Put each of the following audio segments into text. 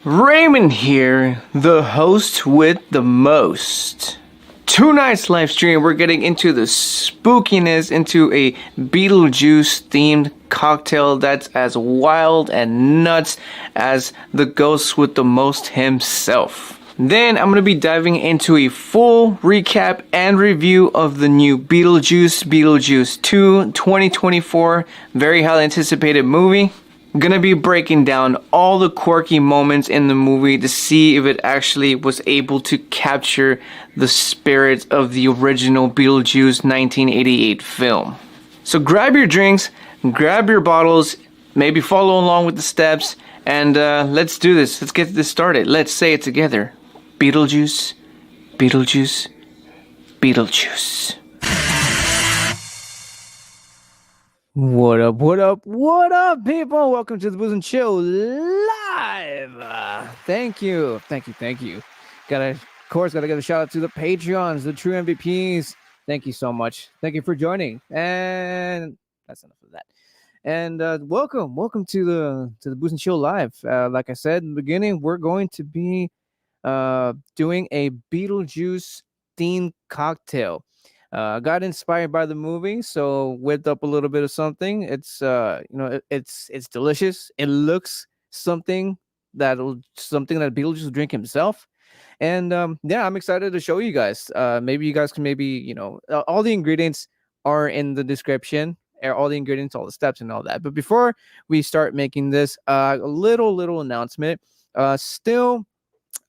Raymond here, the host with the most. Tonight's live stream, we're getting into the spookiness, into a Beetlejuice themed cocktail that's as wild and nuts as the ghost with the most himself. Then I'm going to be diving into a full recap and review of the new Beetlejuice 2 2024, very highly anticipated movie. Gonna be breaking down all the quirky moments in the movie to see if it actually was able to capture the spirit of the original Beetlejuice 1988 film. So grab your drinks, grab your bottles, maybe follow along with the steps, and let's do this. Let's get this started. Let's say it together. Beetlejuice, Beetlejuice, Beetlejuice. What up, people? Welcome to the Booze and Chill Live. Thank you. Gotta give a shout out to the Patreons, the true MVPs. Thank you so much. Thank you for joining. And that's enough of that. And welcome to the Booze and Chill Live. Like I said in the beginning, we're going to be doing a Beetlejuice themed cocktail. Got inspired by the movie, so whipped up a little bit of something. It's it's delicious. It looks something that Beetlejuice will drink himself, and I'm excited to show you guys. Maybe you guys can all the ingredients are in the description. All the ingredients, all the steps, and all that. But before we start making this, a little announcement. Still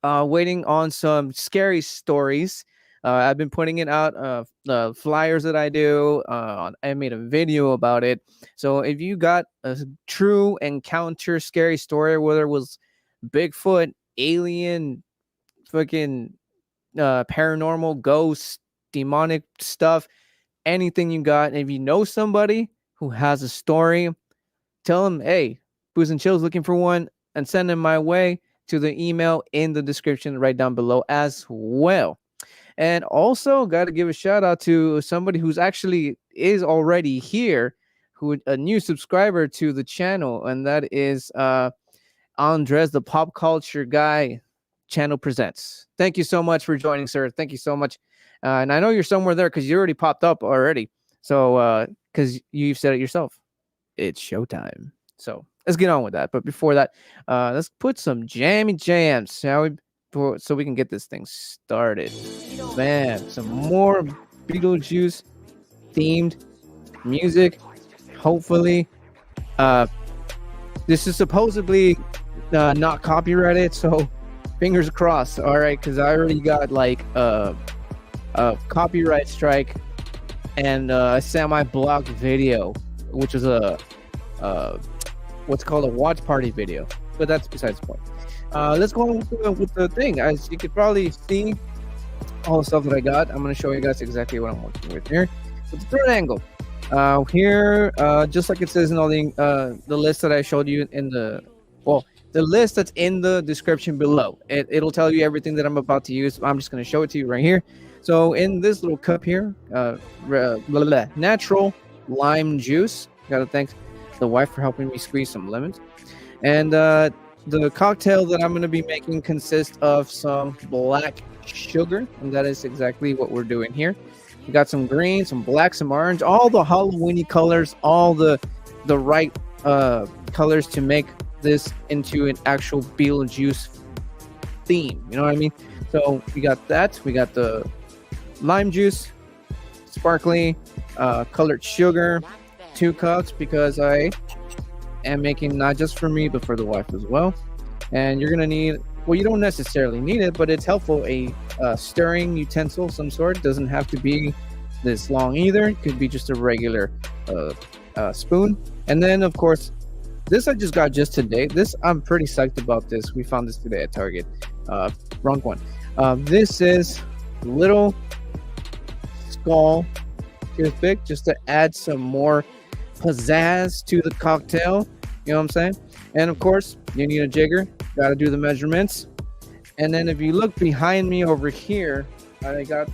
waiting on some scary stories. I've been putting it out, the flyers that I do. I made a video about it. So if you got a true encounter, scary story, whether it was Bigfoot, alien, fucking paranormal, ghost, demonic stuff, anything you got, and if you know somebody who has a story, tell them, hey, Booze and Chill's looking for one, and send them my way to the email in the description right down below as well. And also got to give a shout out to somebody who's actually is already here, a new subscriber to the channel, and that is Andres, the Pop Culture Guy channel presents. Thank you so much for joining, sir. Thank you so much. And I know you're somewhere there because you already popped up already. So because you've said it yourself, it's showtime. So let's get on with that. But before that, let's put some jammy jams, shall we? So we can get this thing started. Man, some more Beetlejuice themed music. Hopefully, this is supposedly not copyrighted, so fingers crossed. All right, because I already got like a copyright strike and a semi-blocked video, which is what's called a watch party video, but that's besides the point. Let's go on with the thing. As you could probably see, all the stuff that I got, I'm going to show you guys exactly what I'm working with here. With the third angle, here, just like it says in all the list that I showed you in the list that's in the description below. It'll tell you everything that I'm about to use. I'm just going to show it to you right here. So in this little cup here, natural lime juice. Got to thank the wife for helping me squeeze some lemons. And the cocktail that I'm going to be making consists of some black sugar, and that is exactly what we're doing here. We got some green, some black, some orange, all the Halloween-y colors, all the right colors to make this into an actual Beetlejuice theme. You know what I mean? So we got that. We got the lime juice, sparkly, colored sugar, 2 cups because I am making not just for me but for the wife as well. And you're gonna need, well, you don't necessarily need it, but it's helpful, a stirring utensil of some sort. Doesn't have to be this long either. It could be just a regular spoon. And then of course, this I just got just today. This, I'm pretty psyched about this. We found this today at Target. Wrong one. This is little skull toothpick, just to add some more pizzazz to the cocktail. You know what I'm saying? And of course, you need a jigger. Got to do the measurements. And then if you look behind me over here, I got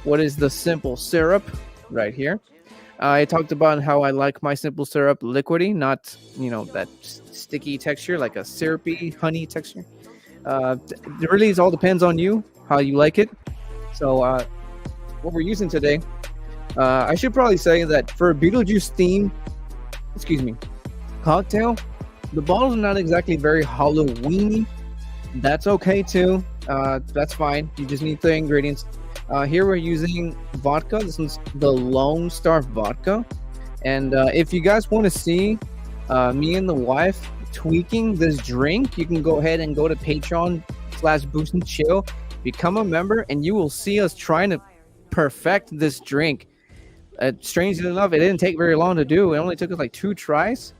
what is the simple syrup right here. I talked about how I like my simple syrup liquidy, not that sticky texture, like a syrupy honey texture. It really all depends on you how you like it. So what we're using today, I should probably say that for a Beetlejuice theme, cocktail, the bottles are not exactly very Halloweeny. That's okay too. That's fine. You just need the ingredients. Here we're using vodka. This one's the Lone Star vodka. And if you guys want to see me and the wife tweaking this drink, you can go ahead and go to Patreon/Booze and Chill, become a member, and you will see us trying to perfect this drink. Strangely enough, it didn't take very long to do. It only took us like 2 tries.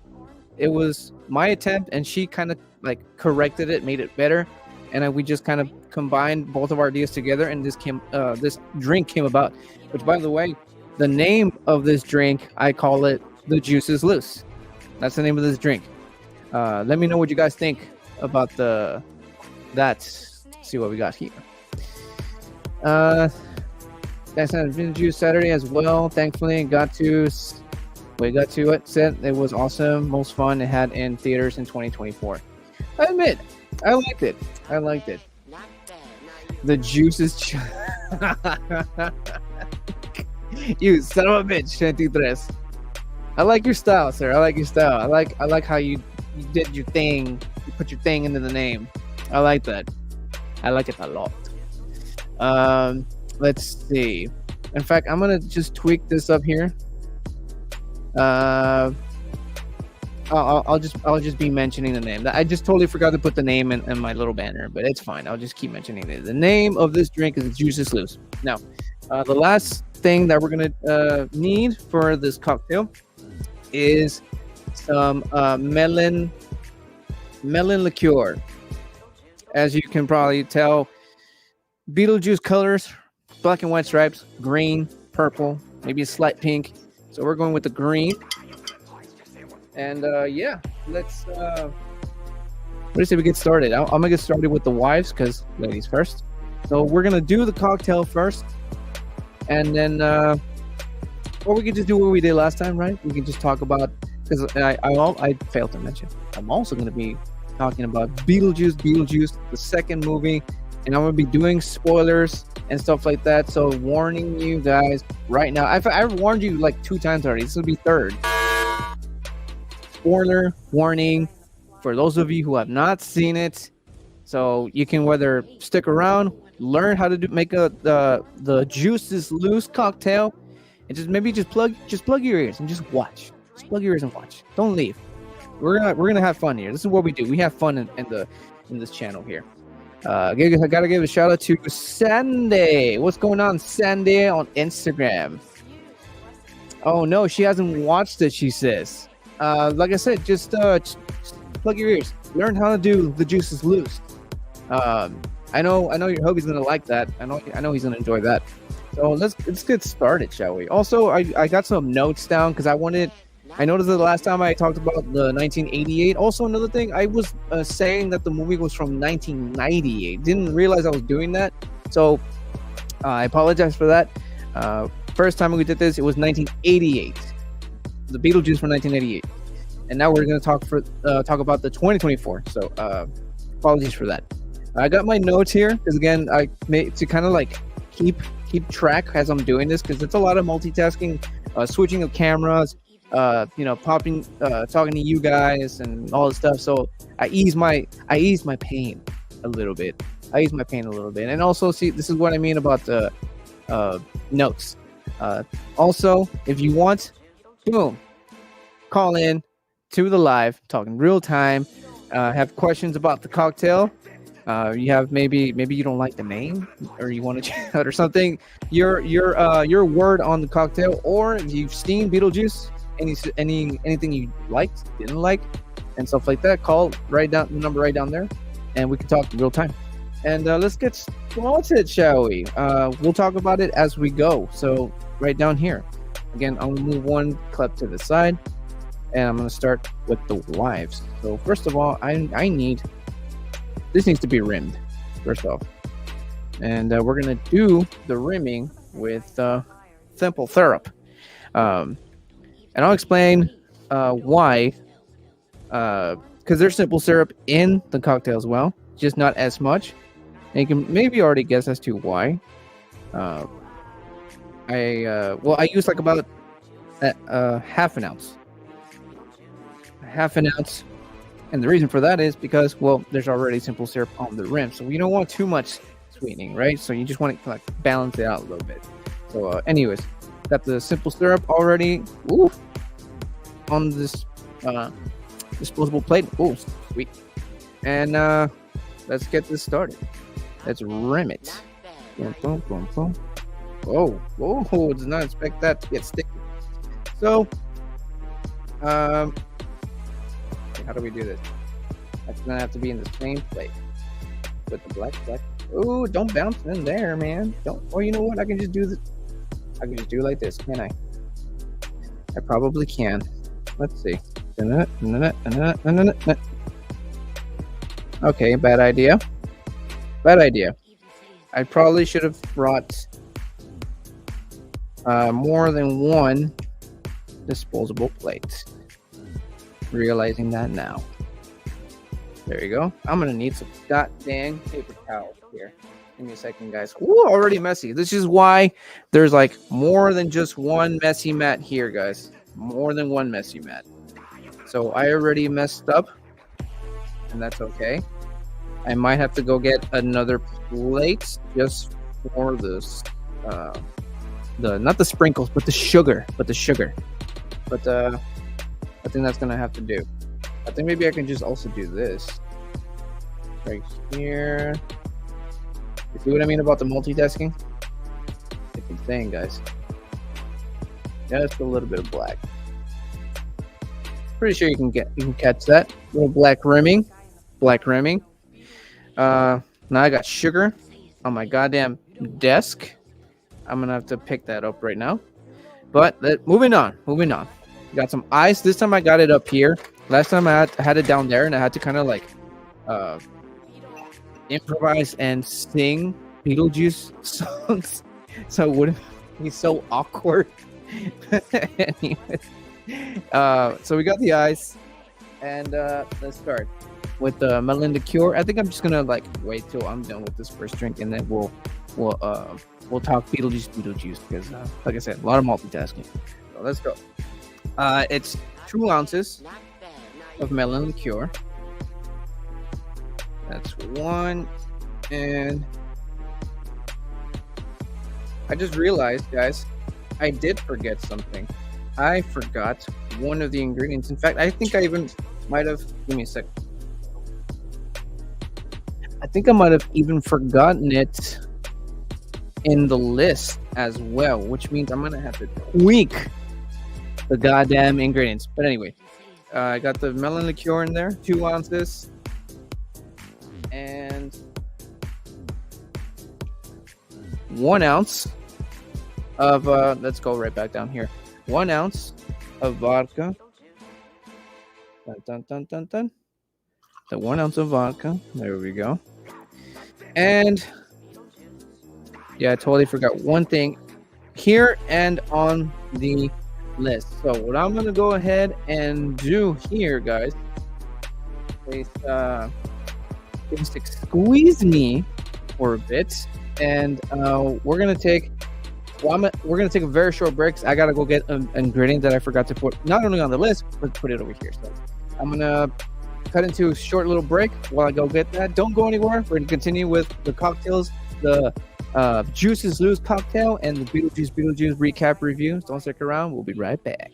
It was my attempt, and she kind of like corrected it, made it better, and we just kind of combined both of our ideas together, and this drink came about. Which, by the way, the name of this drink, I call it the Juice is Loose. That's the name of this drink. Let me know what you guys think about that. Let's see what we got here. That's not Beetlejuice Saturday as well. Thankfully, we got to it. Said it was awesome, most fun it had in theaters in 2024. I admit, I liked it. The Juice is you son of a bitch, 23. I like your style, sir. I like how you did your thing. You put your thing into the name. I like that. I like it a lot. Let's see. In fact, I'm gonna just tweak this up here. I'll just be mentioning the name. I just totally forgot to put the name in my little banner, but it's fine. I'll just keep mentioning it. The name of this drink is Juice is Loose. Now, the last thing that we're gonna need for this cocktail is some melon liqueur. As you can probably tell, Beetlejuice colors, black and white stripes, green, purple, maybe a slight pink. So we're going with the green. And yeah, let's what do you say we get started? I'm gonna get started with the wives, because ladies first. So we're gonna do the cocktail first, and then or we could just do what we did last time, right? We can just talk about, because I failed to mention, I'm also gonna be talking about Beetlejuice, the second movie, and I'm gonna be doing spoilers and stuff like that. So warning you guys right now. I've warned you like 2 times already. This will be third. Spoiler warning for those of you who have not seen it. So you can whether stick around, learn how to make the Juice is Loose cocktail, and just plug your ears and just watch. Just plug your ears and watch. Don't leave. We're gonna have fun here. This is what we do. We have fun in this channel here. I gotta give a shout out to Sandy. What's going on, Sandy, on Instagram? Oh no, she hasn't watched it, she says. Like I said, just plug your ears. Learn how to do the Juice is Loose. I know your hubby's gonna like that. I know he's gonna enjoy that. So let's get started, shall we? Also, I got some notes down because I noticed that the last time I talked about the 1988. Also, another thing, I was saying that the movie was from 1998. Didn't realize I was doing that. So I apologize for that. First time we did this, it was 1988. The Beetlejuice from 1988. And now we're going to talk about the 2024. So apologies for that. I got my notes here because, again, I made to kind of like keep track as I'm doing this, because it's a lot of multitasking, switching of cameras, talking to you guys and all this stuff. So I ease my pain a little bit. And also, see, this is what I mean about the notes. Also, if you want, boom, call in to the live, talking real time, have questions about the cocktail. You have maybe you don't like the name, or you want to check out or something. Your word on the cocktail, or if you've seen Beetlejuice, anything you liked, didn't like, and stuff like that, call right down the number right down there, and we can talk in real time. And let's get started, shall we? We'll talk about it as we go. So right down here, again, I'm gonna move one clip to the side, and I'm gonna start with the wives. So first of all, this needs to be rimmed first off, and we're gonna do the rimming with simple syrup. and I'll explain why. Because there's simple syrup in the cocktail as well, just not as much. And you can maybe already guess as to why. I use like about half an ounce. Half an ounce. And the reason for that is because, well, there's already simple syrup on the rim. So you don't want too much sweetening, right? So you just want to like balance it out a little bit. So anyways, got the simple syrup already on this disposable plate. Oh, sweet. And let's get this started. Let's rim it. Boom, boom, boom, boom. Whoa, did not expect that to get sticky. So, how do we do this? That's gonna have to be in the same plate with the black. Oh, don't bounce in there, man. Don't. Or you know what? I can just do this. I can just do it like this, can I? I probably can. Let's see. Okay, bad idea. I probably should have brought more than one disposable plate. Realizing that now. There you go. I'm gonna need some goddamn paper towels here. Give me a second, guys. Ooh, already messy. This is why there's like more than just one messy mat here, guys. More than one messy mat. So I already messed up, and that's okay. I might have to go get another plate just for this. Not the sprinkles, but the sugar. But I think that's gonna have to do. I think maybe I can just also do this right here. You see what I mean about the multitasking? It's insane, guys. Just a little bit of black. Pretty sure you can catch that little black rimming. Now I got sugar on my goddamn desk. I'm gonna have to pick that up right now. But moving on. Got some ice. This time I got it up here. Last time I had it down there, and I had to kind of like improvise and sing Beetlejuice songs, so it wouldn't be so awkward. Anyways, so we got the ice, and let's start with the Melon Liquor. I think I'm just gonna like wait till I'm done with this first drink, and then we'll talk Beetlejuice because, like I said, a lot of multitasking. So let's go. It's 2 ounces of Melon Liquor. That's 1, and I just realized, guys, I did forget something. I forgot one of the ingredients. In fact, I think I even might have. Give me a sec. I think I might have even forgotten it in the list as well, which means I'm gonna have to tweak the goddamn ingredients. But anyway, I got the Melon Liquor in there, 2 ounces, and 1 ounce of let's go right back down here. 1 ounce of vodka. Dun. The 1 ounce of vodka. There we go. And yeah, I totally forgot one thing here and on the list. So what I'm gonna go ahead and do here, guys, is just squeeze me for a bit, and we're gonna take a very short break. I gotta go get an ingredient that I forgot to put not only on the list but put it over here. So I'm gonna cut into a short little break while I go get that. Don't go anywhere. We're gonna continue with the cocktails, the Juices Loose cocktail, and the Beetlejuice recap review. Don't stick around. We'll be right back.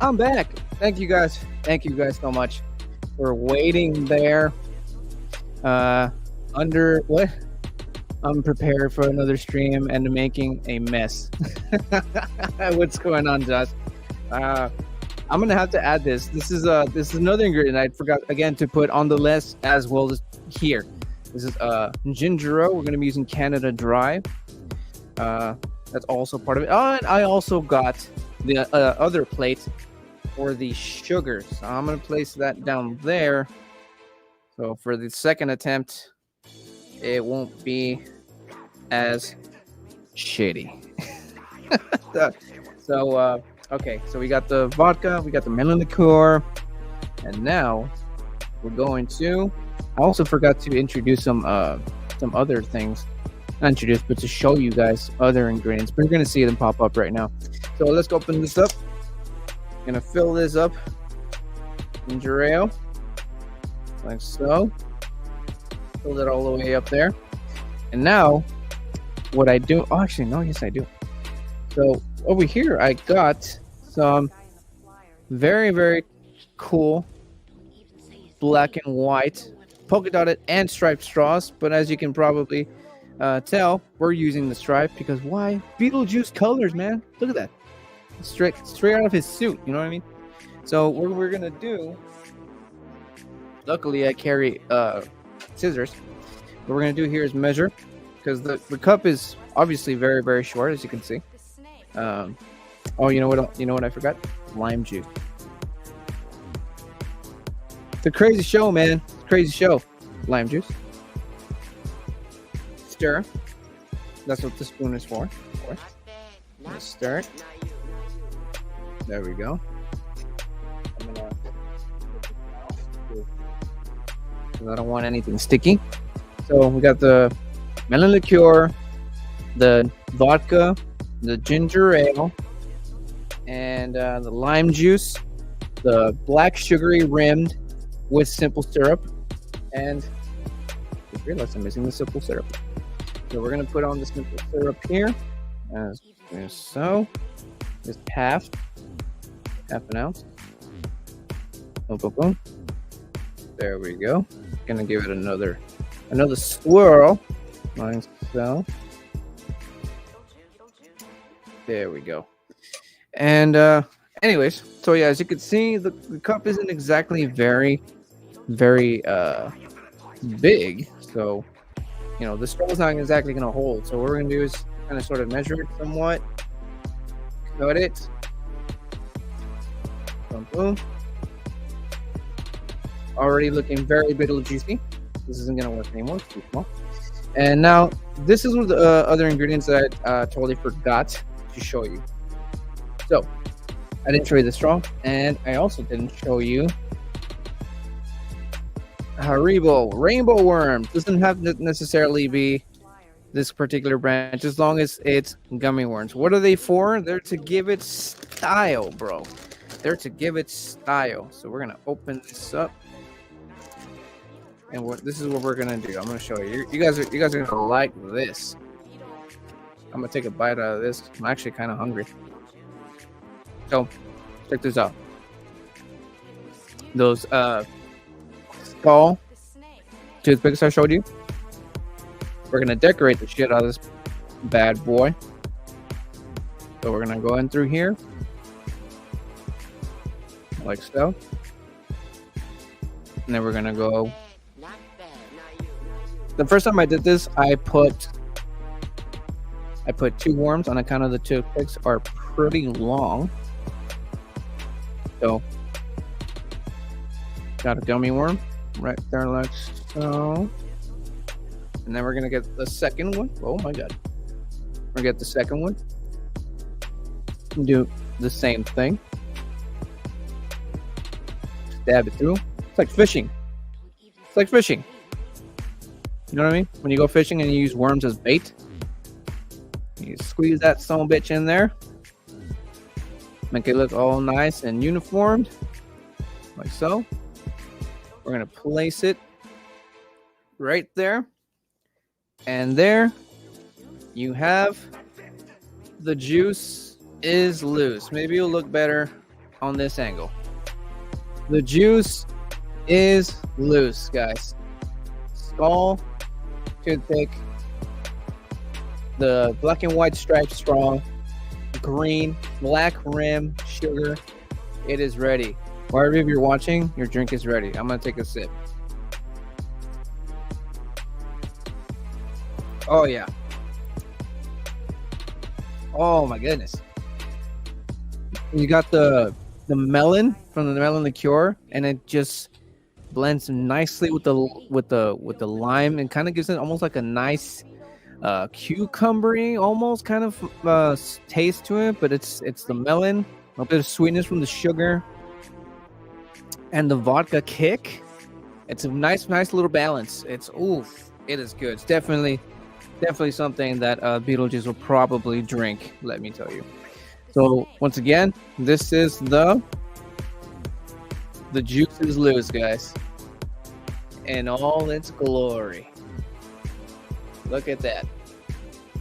I'm back. Thank you guys. Thank you guys so much for waiting there. Under what? I'm prepared for another stream and making a mess. What's going on, Josh? I'm gonna have to add this. This is another ingredient I forgot again to put on the list as well as here. This is ginger ale. We're gonna be using Canada Dry. That's also part of it. Oh, and I also got the other plate for the sugars. So I'm gonna place that down there. So for the second attempt, it won't be as shitty. So okay, so we got the vodka, we got the melon liqueur, and now we're going to. I also forgot to introduce some other things. Not introduce, but to show you guys other ingredients. But you're gonna see them pop up right now. So let's open this up. Gonna fill this up. Ginger ale, like so. Fill it all the way up there. And now, what I do? Oh, actually, no. Yes, I do. So over here, I got some very, very cool black and white polka dotted and striped straws. But as you can probably tell, we're using the stripe because why? Beetlejuice colors, man. Look at that. Straight out of his suit. You know what I mean? So what we're gonna do? Luckily, I carry scissors. What we're gonna do here is measure, because the cup is obviously very, very short, as you can see. Oh, you know what? You know what I forgot? Lime juice. It's a crazy show, man. It's a crazy show. Lime juice. Stir. That's what the spoon is for. Of course. Let's stir it. There we go. I'm gonna. I don't want anything sticky. So we got the melon liqueur, the vodka, the ginger ale, and the lime juice, the black sugary rimmed with simple syrup, and I realize I'm missing the simple syrup. So we're gonna put on the simple syrup here, as so. Just half an ounce. Boom, boom, boom. There we go. Gonna give it another swirl, like so. There we go. And anyways, so yeah, as you can see, the cup isn't exactly very big, so you know the straw's not exactly gonna hold. So what we're gonna do is kind of sort of measure it somewhat, cut it, boom, boom. Already looking very Beetlejuice-y. This isn't gonna work anymore. It's too small. And now this is one of the other ingredients that I totally forgot to show you. So I didn't show you the straw, and I also didn't show you Haribo rainbow worm. Doesn't have to necessarily be this particular brand, as long as it's gummy worms. What are they for? They're to give it style, bro. They're to give it style. So we're gonna open this up. And this is what we're gonna do. I'm gonna show you. You guys are gonna like this. I'm gonna take a bite out of this. I'm actually kind of hungry. So check this out. Those skull toothpicks I showed you. We're gonna decorate the shit out of this bad boy. So we're gonna go in through here, like so, and then we're gonna go. The first time I did this, I put 2 worms on account of the toothpicks are pretty long. So got a gummy worm right there like so. And then we're gonna get the second one. Oh my god. We're gonna get the second one. Do the same thing. Stab it through. It's like fishing. It's like fishing. You know what I mean? When you go fishing and you use worms as bait, you squeeze that son of a bitch in there, make it look all nice and uniformed, like so. We're gonna place it right there, and there you have the juice is loose. Maybe it'll look better on this angle. The juice is loose, guys. Skull, toothpick, the black and white striped straw, green, black rim, sugar. It is ready. Wherever you're watching, your drink is ready. I'm gonna take a sip. Oh yeah. Oh my goodness. You got the melon from the Melon Liquor, and it just blends nicely with the lime, and kind of gives it almost like a nice cucumbery almost kind of taste to it. But it's the melon, a bit of sweetness from the sugar, and the vodka kick. It's a nice little balance. It is good. It's definitely something that Beetlejuice will probably drink, let me tell you. So once again, this is the juice is loose, guys, in all its glory. Look at that.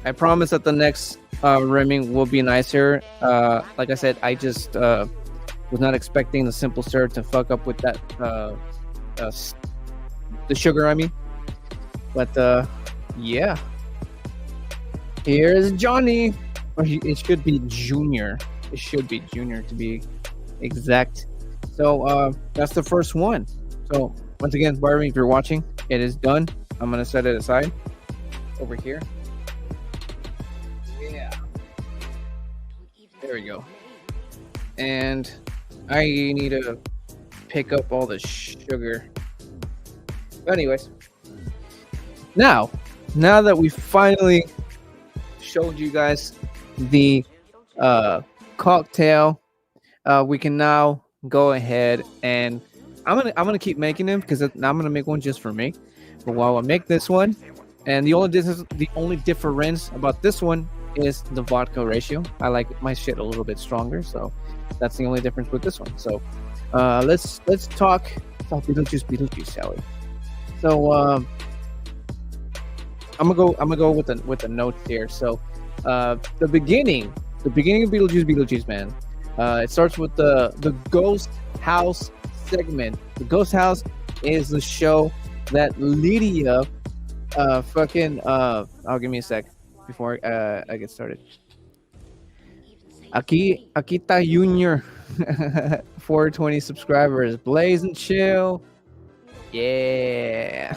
I promise that the next rimming will be nicer. Like I said, I just was not expecting the simple syrup to fuck up with that the sugar, I mean. But yeah. Here's Johnny. Or it should be Junior. It should be Junior to be exact. So that's the first one. So once again, Barbie, if you're watching, it is done. I'm gonna set it aside over here. Yeah. There we go. And I need to pick up all the sugar. But anyways, now that we finally showed you guys the cocktail, we can now go ahead and I'm gonna keep making them because I'm gonna make one just for me. But while I make this one, and the only difference about this one is the vodka ratio. I like my shit a little bit stronger, so that's the only difference with this one. So let's talk Beetlejuice, shall we? So I'm gonna go with the notes here. So the beginning of Beetlejuice, man. It starts with the Ghost House segment. The Ghost House is the show that Lydia oh, give me a sec before I get started. Akita Junior 420 subscribers. Blaze and Chill. Yeah.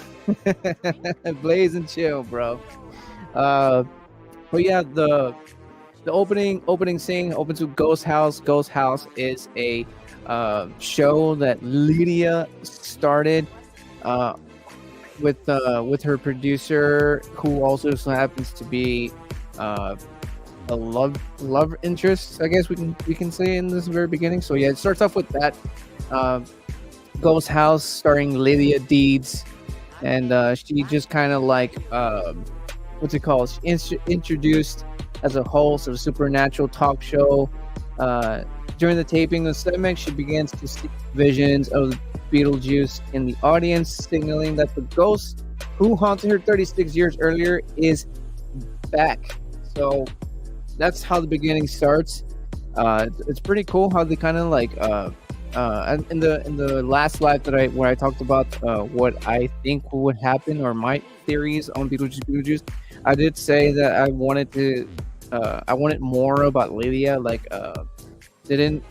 Blaze and Chill, bro. But yeah, the opening scene opens to Ghost House. Ghost House is a show that Lydia started with her producer, who also happens to be a love interest, I guess we can say in this very beginning. So yeah, it starts off with that Ghost House starring Lydia Deeds, and she just kind of like what's it called? She's introduced as a host of a supernatural talk show. During the taping of the segment, she begins to see visions of Beetlejuice in the audience, signaling that the ghost who haunted her 36 years earlier is back. So that's how the beginning starts. It's pretty cool how they kind of like in the last live where I talked about what I think would happen, or my theories on Beetlejuice. I did say that I wanted more about Lydia. Like they didn't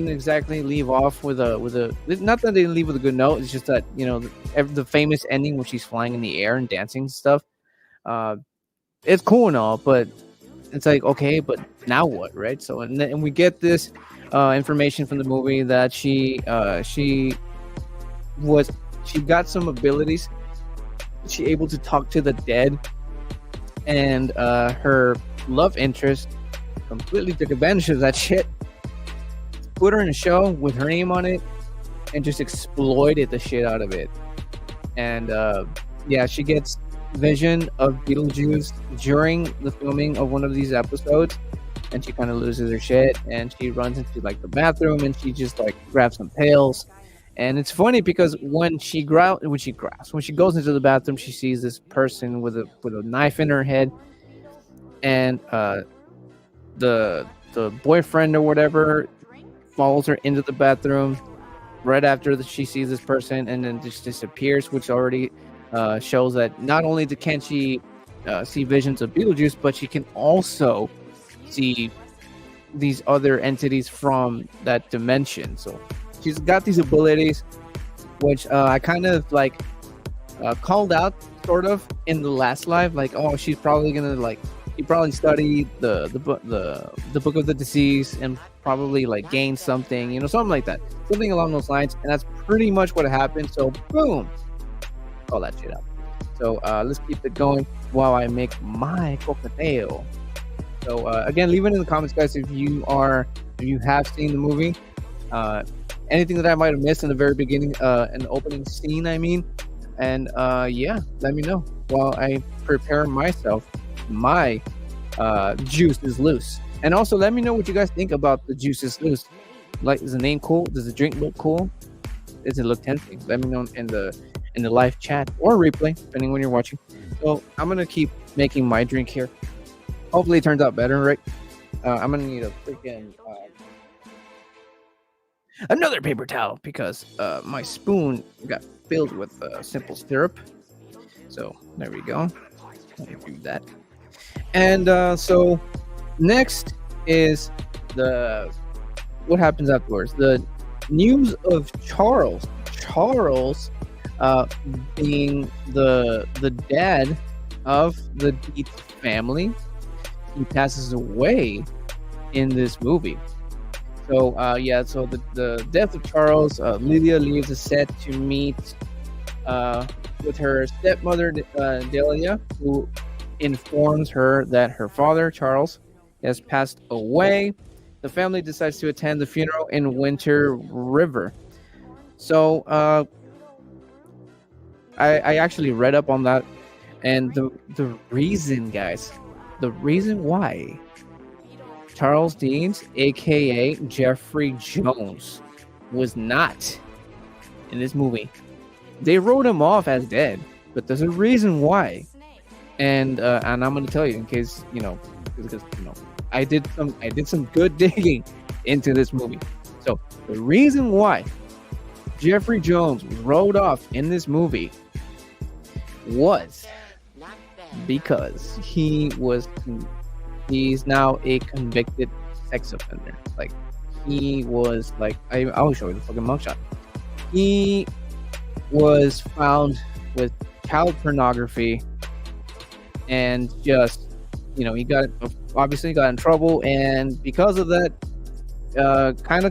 exactly leave off with a not that they didn't leave with a good note. It's just that, you know, the famous ending where she's flying in the air and dancing and stuff. It's cool and all, but it's like, okay, but now what, right? So and we get this information from the movie that she got some abilities. She able to talk to the dead, and her love interest completely took advantage of that shit. Put her in a show with her name on it and just exploited the shit out of it. And yeah, she gets vision of Beetlejuice during the filming of one of these episodes, and she kind of loses her shit, and she runs into like the bathroom, and she just like grabs some pails. And it's funny because when she goes into the bathroom, she sees this person with a knife in her head, and the boyfriend or whatever follows her into the bathroom right after she sees this person, and then just disappears, which already shows that not only can she see visions of Beetlejuice, but she can also see these other entities from that dimension. So she's got these abilities, which I kind of like called out sort of in the last live, like, oh, she's probably gonna like, he probably studied the book of the deceased and probably like gain something, you know, something like that, something along those lines. And that's pretty much what happened. So boom, all that shit out. So let's keep it going while I make my cocktail. So again, leave it in the comments, guys, if you have seen the movie, anything that I might have missed in the very beginning, in the opening scene, I mean. And yeah, let me know while I prepare myself. My juice is loose. And also let me know what you guys think about the juice is loose. Like, is the name cool? Does the drink look cool? Does it look tempting? Let me know in the live chat or replay, depending when you're watching. So I'm gonna keep making my drink here. Hopefully it turns out better, right? I'm gonna need a freaking another paper towel because my spoon got filled with simple syrup. So there we go. Let me do that. And so next is what happens afterwards. The news of Charles being the dad of the Dietz family. He passes away in this movie. So so the death of Charles, Lydia leaves the set to meet with her stepmother Delia, who informs her that her father Charles has passed away. The family decides to attend the funeral in Winter River. So I actually read up on that, and the reason, guys, the reason why Charles Deans, aka Jeffrey Jones, was not in this movie. They wrote him off as dead, but there's a reason why, and I'm going to tell you in case because I did some good digging into this movie. So the reason why Jeffrey Jones was wrote off in this movie was because he's now a convicted sex offender. Like, he was like, I'll show you the fucking mugshot. He was found with child pornography, and just, he obviously got in trouble, and because of that, kind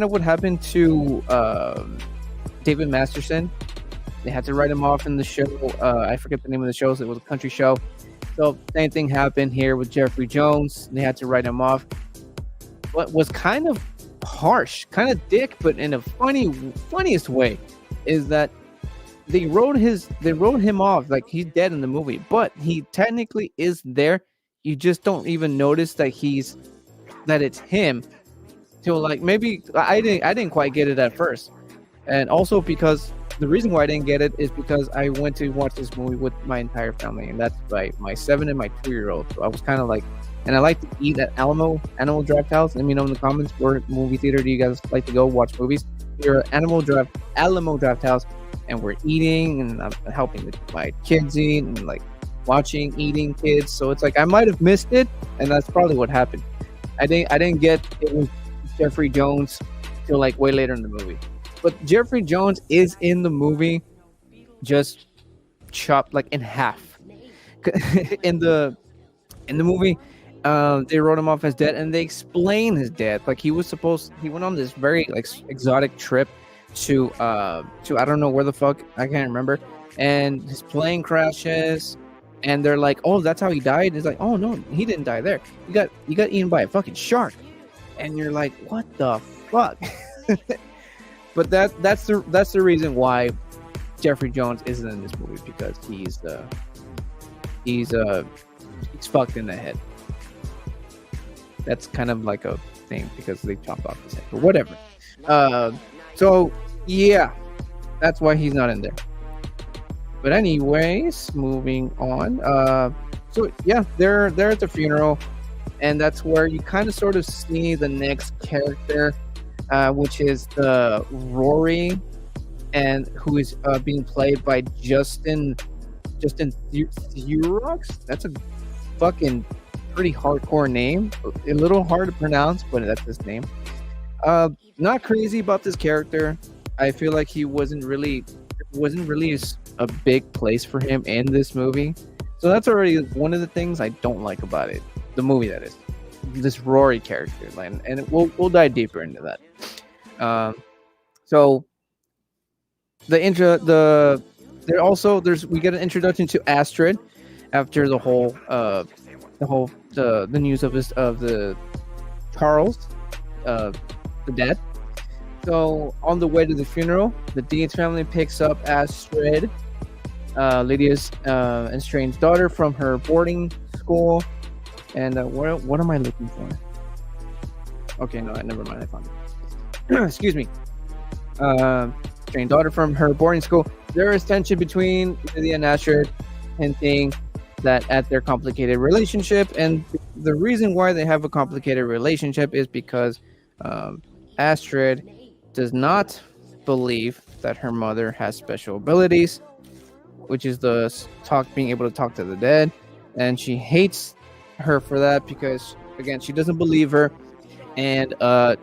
of what happened to David Masterson. They had to write him off in the show. I forget the name of the show. So it was a country show. So same thing happened here with Jeffrey Jones. They had to write him off. What was kind of harsh, kind of dick, but in a funniest way, is that they wrote him off like he's dead in the movie, but he technically is there. You just don't even notice that it's him till like maybe I didn't quite get it at first. And also because the reason why I didn't get it is because I went to watch this movie with my entire family, and that's my 7 and my 2-year-old. So I was kind of like, and I like to eat at Animal Draft House. Let me know in the comments, where movie theater do you guys like to go watch movies? We're at Alamo Draft House, and we're eating, and I'm helping my kids eat, and like watching, eating kids. So it's like I might have missed it, and that's probably what happened. I didn't get it was Jeffrey Jones till like way later in the movie. But Jeffrey Jones is in the movie, just chopped like in half. in the movie, they wrote him off as dead, and they explain his death. Like he went on this very like exotic trip to I don't know where the fuck, I can't remember. And his plane crashes, and they're like, "Oh, that's how he died." It's like, "Oh no, he didn't die there. He got eaten by a fucking shark." And you're like, "What the fuck?" But that's the reason why Jeffrey Jones isn't in this movie, because he's fucked in the head. That's kind of like a thing because they chopped off his head, but whatever. So yeah, that's why he's not in there. But anyways, moving on. So yeah, they're at the funeral, and that's where you kind of sort of see the next character which is the Rory, and who is being played by Justin Theroux. That's a fucking pretty hardcore name. A little hard to pronounce, but that's his name. Not crazy about this character. I feel like he wasn't really a big place for him in this movie. So that's already one of the things I don't like about it. The movie, that is. This Rory character, and we'll dive deeper into that. So the intro, we get an introduction to Astrid after the news of the Charles, the death. So on the way to the funeral, the Deeds family picks up Astrid, Lydia's estranged daughter, from her boarding school. And what am I looking for? Okay, no, never mind. I found it. Excuse me. Estranged daughter from her boarding school. There is tension between Lydia and Astrid, hinting that at their complicated relationship. And the reason why they have a complicated relationship is because Astrid does not believe that her mother has special abilities, which is being able to talk to the dead, and she hates her for that because, again, she doesn't believe her, and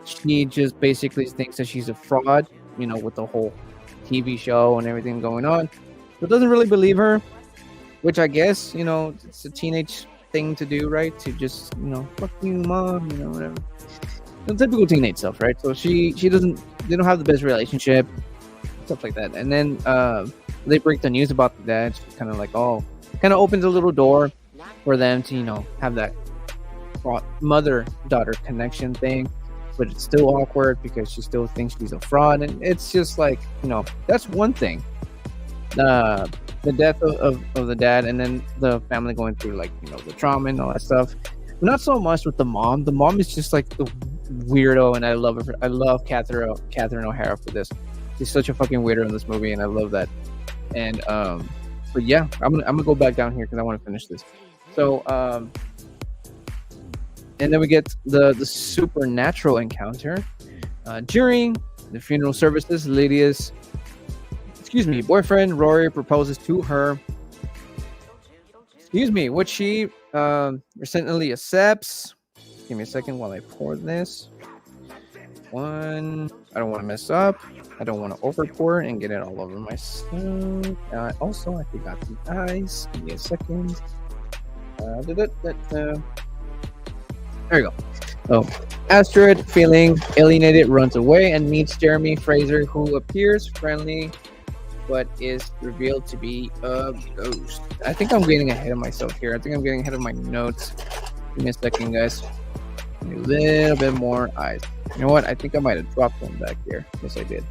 she just basically thinks that she's a fraud, with the whole TV show and everything going on, but doesn't really believe her, which I guess, it's a teenage thing to do, right? To just, fuck you, mom, whatever. The typical teenage stuff, right? So they don't have the best relationship, stuff like that. And then they break the news about the dad. She's kind of like, kind of opens a little door for them to, have that mother-daughter connection thing. But it's still awkward because she still thinks she's a fraud. And it's just like, that's one thing. The death of the dad, and then the family going through, like, the trauma and all that stuff. Not so much with the mom. The mom is just like the weirdo, and I love her. I love Catherine O'Hara for this. She's such a fucking weirdo in this movie, and I love that. And but yeah, I'm gonna go back down here because I want to finish this. So and then we get the supernatural encounter during the funeral services. Lydia's boyfriend Rory proposes to her. Which she recently accepts. Give me a second while I pour this. I don't want to mess up. I don't want to over pour and get it all over myself. Also, I forgot the ice. Give me a second. There we go. Oh, Astrid, feeling alienated, runs away and meets Jeremy Fraser, who appears friendly but is revealed to be a ghost. I think I'm getting ahead of myself here. I think I'm getting ahead of my notes. Give me a second, guys. A little bit more ice. You know what? I think I might have dropped one back here. Yes, I did.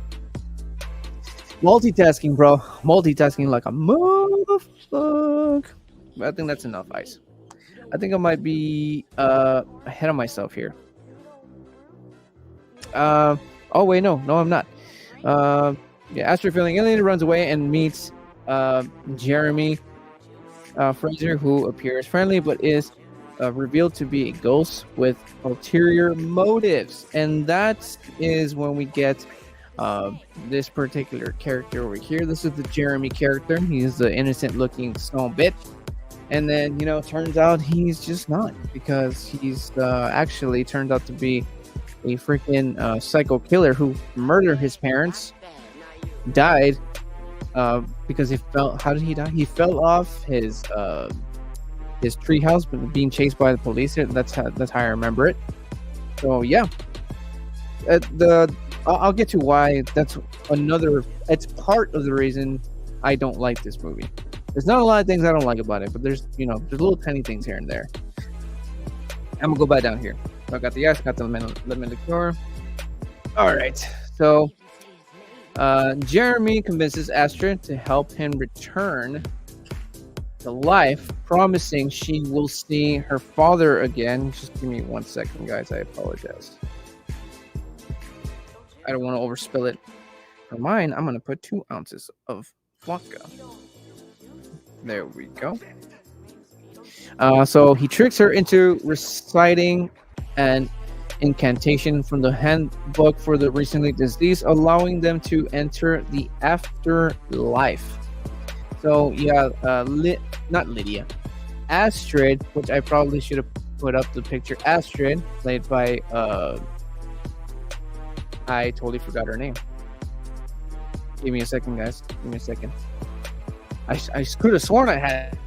Multitasking, bro. Multitasking like a motherfucker. But I think that's enough ice. I think I might be ahead of myself here. Oh, wait, no, I'm not. Astrid, feeling alienated, runs away and meets Jeremy Fraser, who appears friendly but is revealed to be a ghost with ulterior motives. And that is when we get this particular character over here. This is the Jeremy character. He's the innocent-looking stone bitch. And then, turns out he's just not, because he's actually turned out to be a freaking psycho killer who murdered his parents. Died because he fell. How did he die? He fell off his treehouse, but being chased by the police. That's how I remember it. So yeah, I'll get to why. That's another. It's part of the reason I don't like this movie. There's not a lot of things I don't like about it, but there's little tiny things here and there. I'm gonna go back down here. So I got the ice, got the lemon liqueur. All right, so. Jeremy convinces Astrid to help him return to life, promising she will see her father again. Just give me 1 second, guys. I apologize. I don't want to overspill it. For mine, I'm going to put 2 ounces of vodka. There we go. So he tricks her into reciting an incantation from the handbook for the recently deceased, allowing them to enter the afterlife. So yeah, not Lydia, Astrid, which I probably should have put up the picture. Astrid, played by I totally forgot her name. Give me a second, guys. Give me a second. I could have sworn I had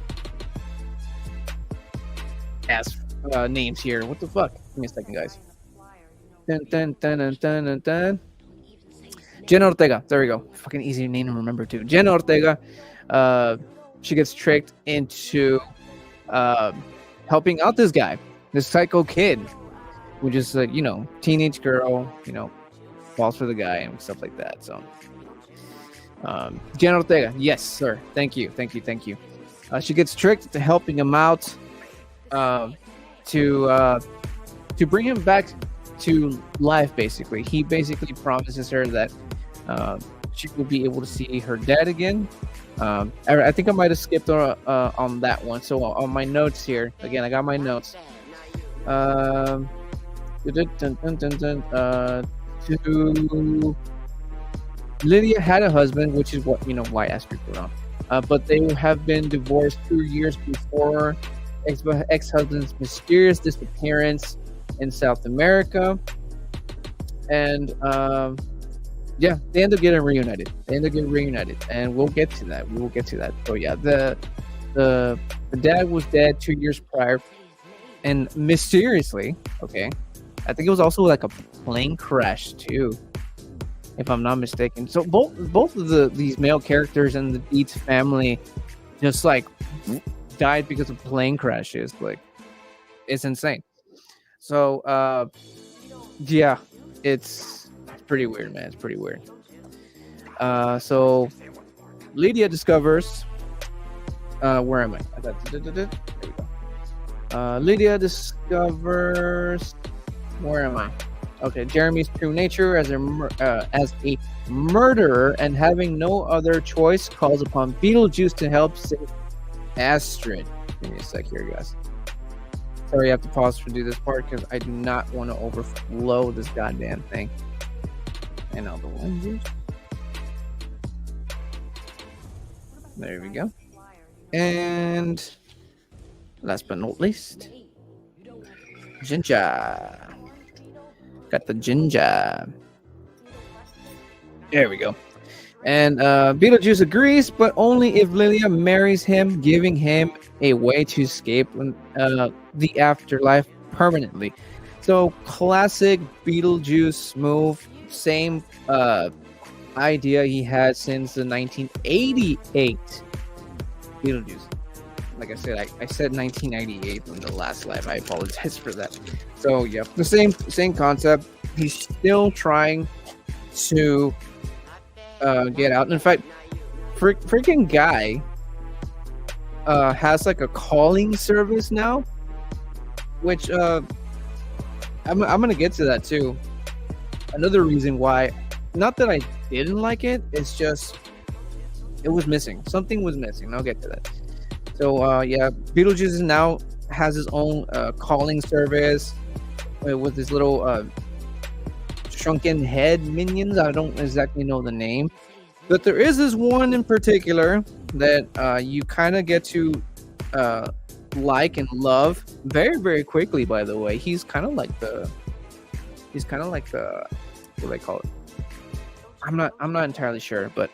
names here. What the fuck? Give me a second, guys. Dun, dun, dun, dun, dun, dun, dun. Jenna Ortega. There we go. Fucking easy name to remember too. Jenna Ortega. She gets tricked into helping out this guy, this psycho kid, which is like, teenage girl, falls for the guy and stuff like that. So Jenna Ortega, yes sir, thank you. She gets tricked into helping him out to bring him back to life. Basically, he basically promises her that she will be able to see her dad again. I think I might have skipped on that one. So on my notes here, again, I got my notes. Lydia had a husband, which is what why Astrid put on. But they have been divorced 2 years before ex-husband's mysterious disappearance in South America, and they end up getting reunited. And we'll get to that. So yeah, the dad was dead 2 years prior, and mysteriously, I think it was also like a plane crash too, if I'm not mistaken. So both of these male characters in the Dietz family just like died because of plane crashes. Like, it's insane. So yeah, it's pretty weird, man. It's pretty weird. So Lydia discovers where am I? There we go. Lydia discovers, where am I? Okay, Jeremy's true nature as a murderer, and having no other choice, calls upon Beetlejuice to help save Astrid. Give me a sec here, guys. Sorry, I have to pause to do this part because I do not want to overflow this goddamn thing. And all the ones. There we go. And last but not least, ginger. Got the ginger. There we go. And Beetlejuice agrees, but only if Lydia marries him, giving him a way to escape the afterlife permanently. So classic Beetlejuice move. Same idea he had since the 1988 Beetlejuice. Like I said, I said 1998 in the last live. I apologize for that. So yeah, the same concept. He's still trying to get out. In fact, freaking guy has like a calling service now, which I'm gonna get to that too. Another reason why, not that I didn't like it, it's just it was missing. Something was missing. I'll get to that. So yeah, Beetlejuice now has his own calling service with his little shrunken head minions. I don't exactly know the name, but there is this one in particular that you kind of get to like and love very, very quickly. By the way, he's kind of like the what do they call it? I'm not entirely sure, but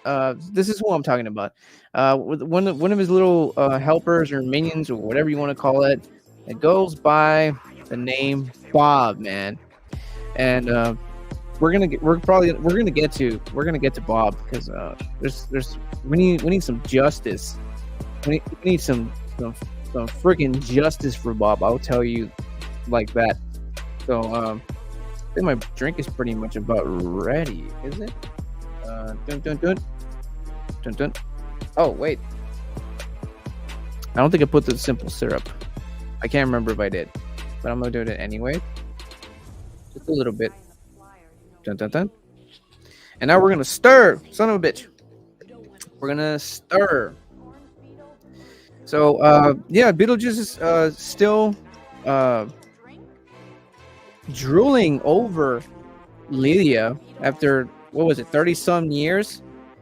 this is who I'm talking about. With one of his little helpers or minions or whatever you want to call it. It goes by the name Bob, man. And we're gonna get to Bob because we need some justice. We need some freaking justice for Bob. I'll tell you like that. So I think my drink is pretty much about ready, is it? Dun, dun, dun. Dun, dun. Oh wait, I don't think I put the simple syrup. I can't remember if I did, but I'm gonna do it anyway. Just a little bit. Dun, dun, dun. And now we're gonna stir, son of a bitch. We're gonna stir. So yeah, Beetlejuice is still drooling over Lydia after, what was it, 30 some years,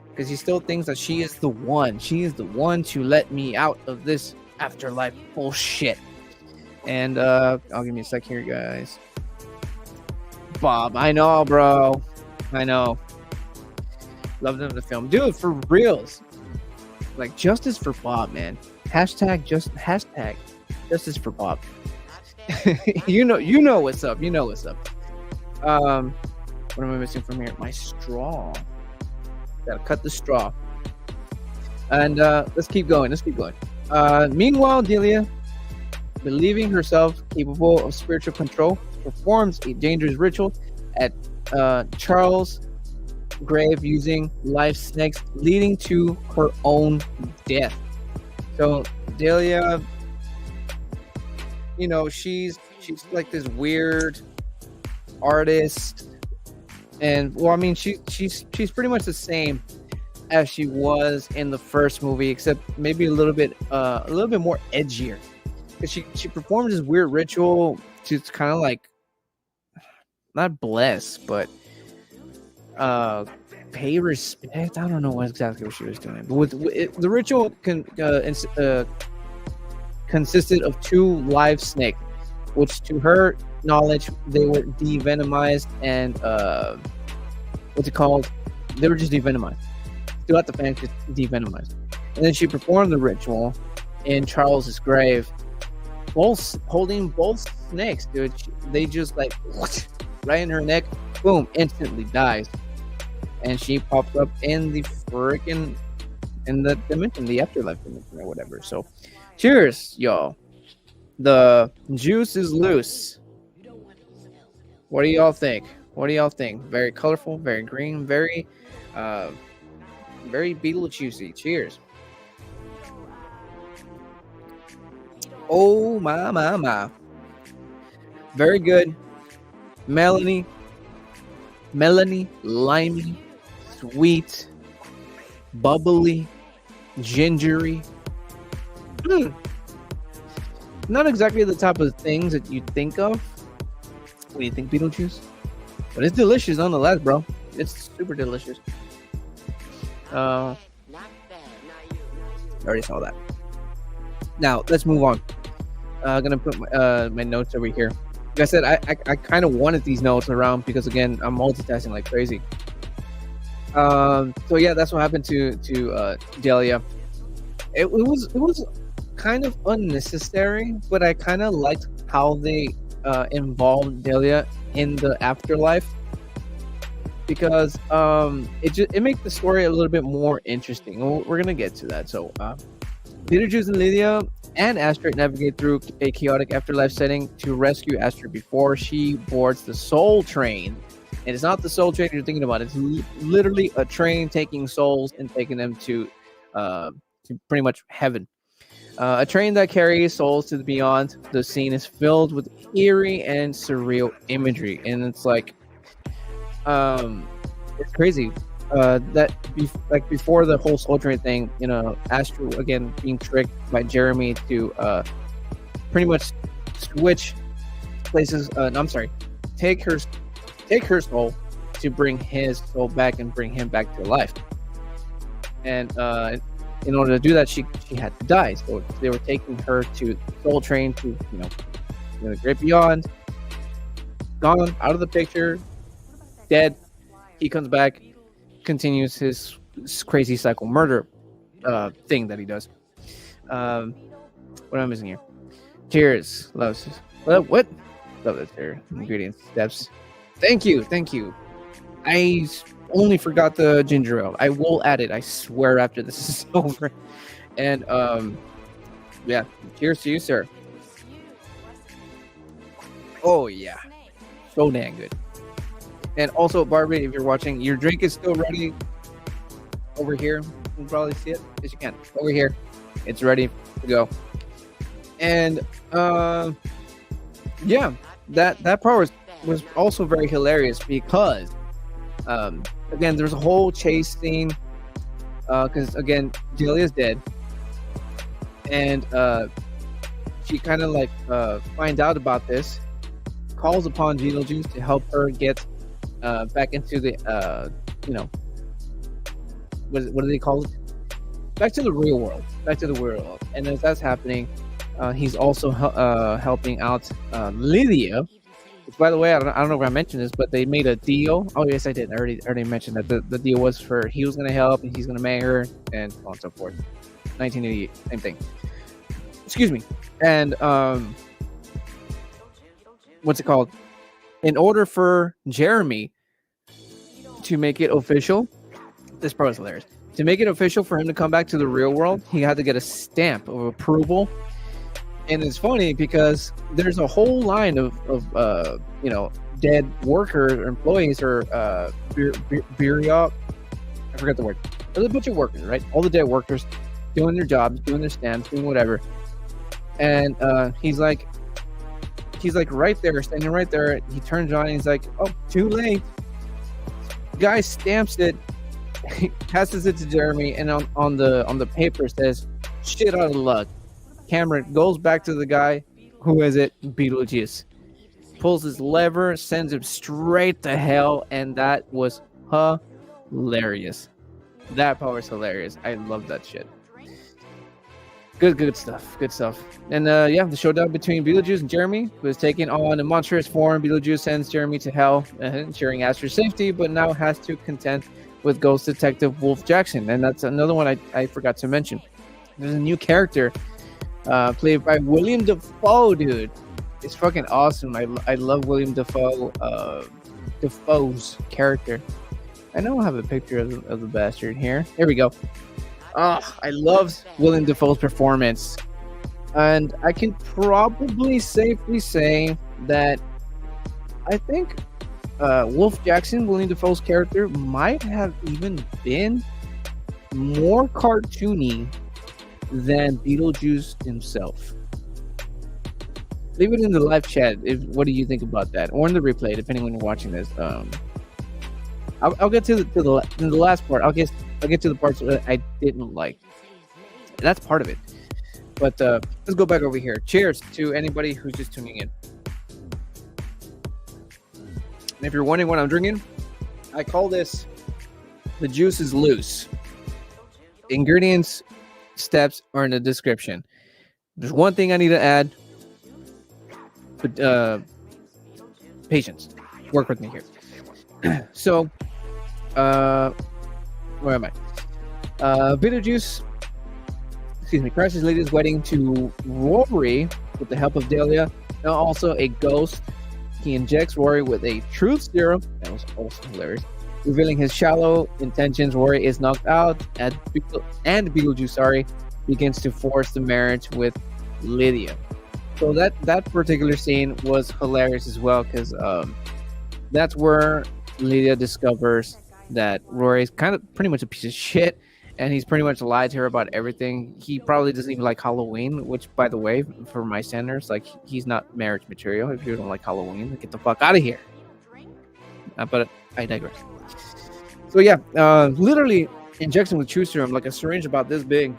because he still thinks that she is the one. She is the one to let me out of this afterlife bullshit. And I'll give me a sec here, guys. Bob, I know, bro. I know. Love them in the film, dude. For reals, like justice for Bob, man. Hashtag justice for Bob. you know what's up. You know what's up. What am I missing from here? My straw. Gotta cut the straw. And let's keep going. Meanwhile, Delia, believing herself capable of spiritual control, performs a dangerous ritual at Charles' grave using live snakes, leading to her own death. So Delia, she's like this weird artist, and well, I mean, she's pretty much the same as she was in the first movie, except maybe a little bit more edgier. Because she performed this weird ritual to kind of like not bless, but pay respect. I don't know exactly what she was doing, but the ritual consisted of 2 live snakes, which to her knowledge they were devenomized and what's it called? They were just devenomized. Throughout the fan, just devenomized. And then she performed the ritual in Charles's grave, holding both snakes, dude. They just like right in her neck, boom, instantly dies. And she pops up in the dimension, the afterlife dimension or whatever. So cheers, y'all. The juice is loose. What do y'all think? Very colorful, very green, very Beetlejuice-y. Cheers. Oh my. Very good. Melanie, limey, sweet, bubbly, gingery. Not exactly the type of things that you think of when you think Beetlejuice, but it's delicious nonetheless, bro. It's super delicious. I already saw that. Now let's move on. I'm gonna put my notes over here. Like I said, I kind of wanted these notes around because again, I'm multitasking like crazy. So yeah, that's what happened to Delia. It was kind of unnecessary, but I kind of liked how they involved Delia in the afterlife, because it makes the story a little bit more interesting. We're gonna get to that. So Beetlejuice and Lydia and Astrid navigate through a chaotic afterlife setting to rescue Astrid before she boards the Soul Train. And it's not the Soul Train you're thinking about. It's literally a train taking souls and taking them to pretty much heaven. A train that carries souls to the beyond. The scene is filled with eerie and surreal imagery, and it's like, it's crazy. Before the whole Soul Train thing, Astrid again being tricked by Jeremy to pretty much switch places. Take her soul to bring his soul back and bring him back to life. And in order to do that, she had to die. So they were taking her to Soul Train to the great beyond. Gone, out of the picture, dead. He comes back, continues his crazy cycle murder thing that he does. What am I missing here? Cheers. Love this here. Ingredients, steps. Thank you. I only forgot the ginger ale. I will add it, I swear, after this is over. And yeah, cheers to you, sir. Oh yeah, so dang good. And also, Barbie, if you're watching, your drink is still ready over here. You can probably see it. Yes, you can. Over here, it's ready to go. And yeah, that part was also very hilarious because again, there's a whole chase scene because again, Delia's dead, and she kind of like finds out about this, calls upon Beetlejuice to help her get back into the what do they call it? Back to the real world. Back to the real world. And as that's happening, he's also helping out Lydia. Which, by the way, I don't know if I mentioned this, but they made a deal. Oh yes, I did. I already mentioned that the deal was for he was going to help and he's going to marry her and so on and so forth. 1988, same thing. Excuse me. And what's it called? In order for Jeremy to make it official, this part was hilarious. To make it official for him to come back to the real world, he had to get a stamp of approval. And it's funny because there's a whole line of dead workers or employees or bureau. I forgot the word. There's a bunch of workers, right? All the dead workers doing their jobs, doing their stamps, doing whatever. And he's like right there, standing right there. He turns on and he's like, "Oh, too late." Guy stamps it, passes it to Jeremy, and on the paper says, "Shit out of luck." Camera goes back to the guy. Who is it? Beetlejuice. Pulls his lever, sends him straight to hell, and that was hilarious. That part was hilarious. I love that shit. Good stuff. Good stuff. And the showdown between Beetlejuice and Jeremy was taken on a monstrous form. Beetlejuice sends Jeremy to hell, ensuring Astor's safety, but now has to contend with Ghost Detective Wolf Jackson. And that's another one I forgot to mention. There's a new character played by William Dafoe, dude. It's fucking awesome. I love William Dafoe's character. I know I have a picture of the bastard here. Here we go. I love William Dafoe's performance. And I can probably safely say that I think Wolf Jackson, William Dafoe's character, might have even been more cartoony than Beetlejuice himself. Leave it in the live chat. What do you think about that, or in the replay, depending when you're watching this. I'll get to the last part. I'll get to the parts that I didn't like. That's part of it. But let's go back over here. Cheers to anybody who's just tuning in. And if you're wondering what I'm drinking, I call this the juice is loose. Ingredients, steps are in the description. There's one thing I need to add, but patience. Work with me here. So, where am I? Beetlejuice, crashes Lydia's wedding to Rory with the help of Delia, and also a ghost. He injects Rory with a truth serum. That was also hilarious. Revealing his shallow intentions, Rory is knocked out, and Beetlejuice, begins to force the marriage with Lydia. So that particular scene was hilarious as well, because that's where Lydia discovers that Rory is kind of pretty much a piece of shit, and he's pretty much lied to her about everything. He probably doesn't even like Halloween, which, by the way, for my standards, like, he's not marriage material. If you don't like Halloween, get the fuck out of here. But I digress. So yeah, literally injection with truth serum, like a syringe about this big,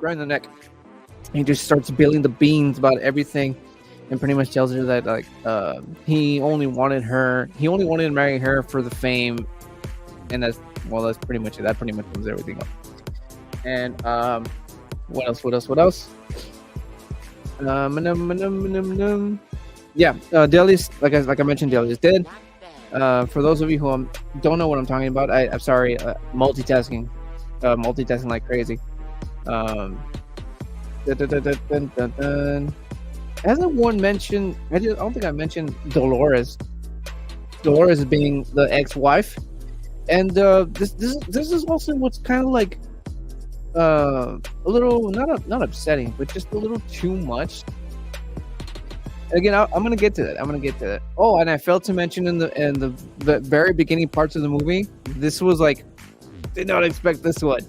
right in the neck. And he just starts spilling the beans about everything, and pretty much tells her that he only wanted to marry her for the fame, and that's pretty much it. That pretty much sums everything up. And what else? Delia's, like I mentioned, Delia's dead. For those of you who don't know what I'm talking about, I'm sorry. Multitasking like crazy. Hasn't one mentioned? I don't think I mentioned Dolores. Dolores being the ex-wife, and this is also what's kind of like a little not upsetting, but just a little too much. Again, I'm gonna get to that. Oh, and I failed to mention in the very beginning parts of the movie, this was like, did not expect this one.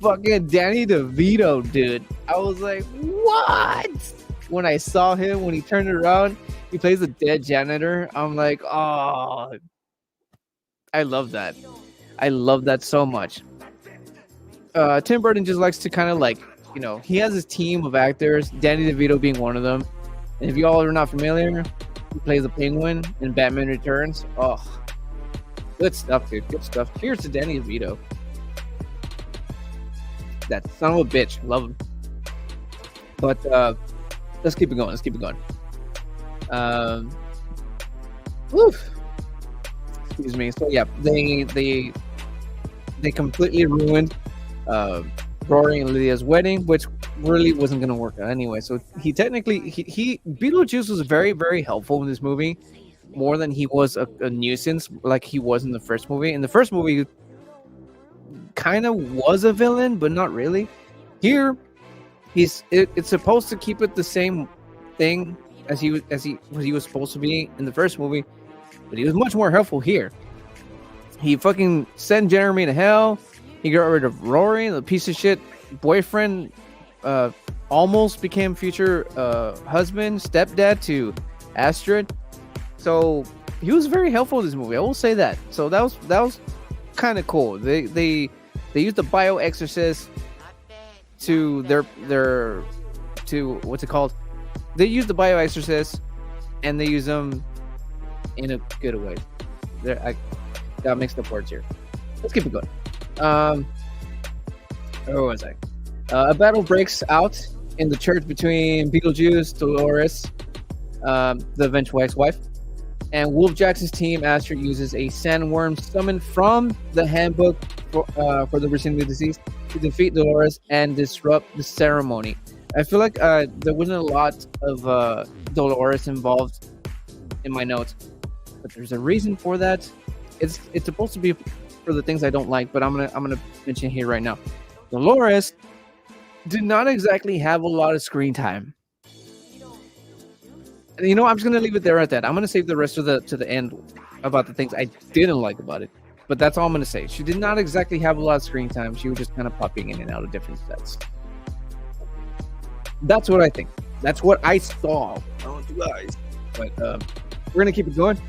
Fucking Danny DeVito, dude. I was like, what? When I saw him, when he turned around, he plays a dead janitor. I'm like, oh, I love that. I love that so much. Tim Burton just likes to kind of like, he has his team of actors, Danny DeVito being one of them. And if you all are not familiar, He plays the Penguin in Batman Returns. Oh, good stuff, dude. Good stuff. Cheers to Danny DeVito. That son of a bitch. Love him. But let's keep it going. Let's keep it going. Oof. Excuse me. So yeah, they completely ruined Rory and Lydia's wedding, which really wasn't going to work out anyway. So he Beetlejuice was very, very helpful in this movie, more than he was a nuisance like he was in the first movie. In the first movie, kind of was a villain, but not really. Here, it's supposed to keep it the same thing as he was supposed to be in the first movie, but he was much more helpful here. He fucking sent Jeremy to hell. He got rid of Rory, the piece of shit boyfriend, almost became future husband, stepdad to Astrid. So he was very helpful in this movie. I will say that. So that was kind of cool. They used the bio exorcist to their to what's it called? They use the bio exorcist and they use them in a good way. I got mixed up words here. Let's keep it going. Where was I? A battle breaks out in the church between Beetlejuice, Dolores, the eventual ex-wife, and Wolf Jackson's team. Astrid uses a sandworm summoned from the handbook for the recently deceased to defeat Dolores and disrupt the ceremony. I feel like there wasn't a lot of Dolores involved in my notes, but there's a reason for that. It's supposed to be for the things I don't like, but I'm gonna mention here right now. Dolores did not exactly have a lot of screen time. And I'm just gonna leave it there at that. I'm gonna save the rest of to the end about the things I didn't like about it. But that's all I'm gonna say. She did not exactly have a lot of screen time. She was just kind of popping in and out of different sets. That's what I think. That's what I saw. I don't know guys. But we're gonna keep it going.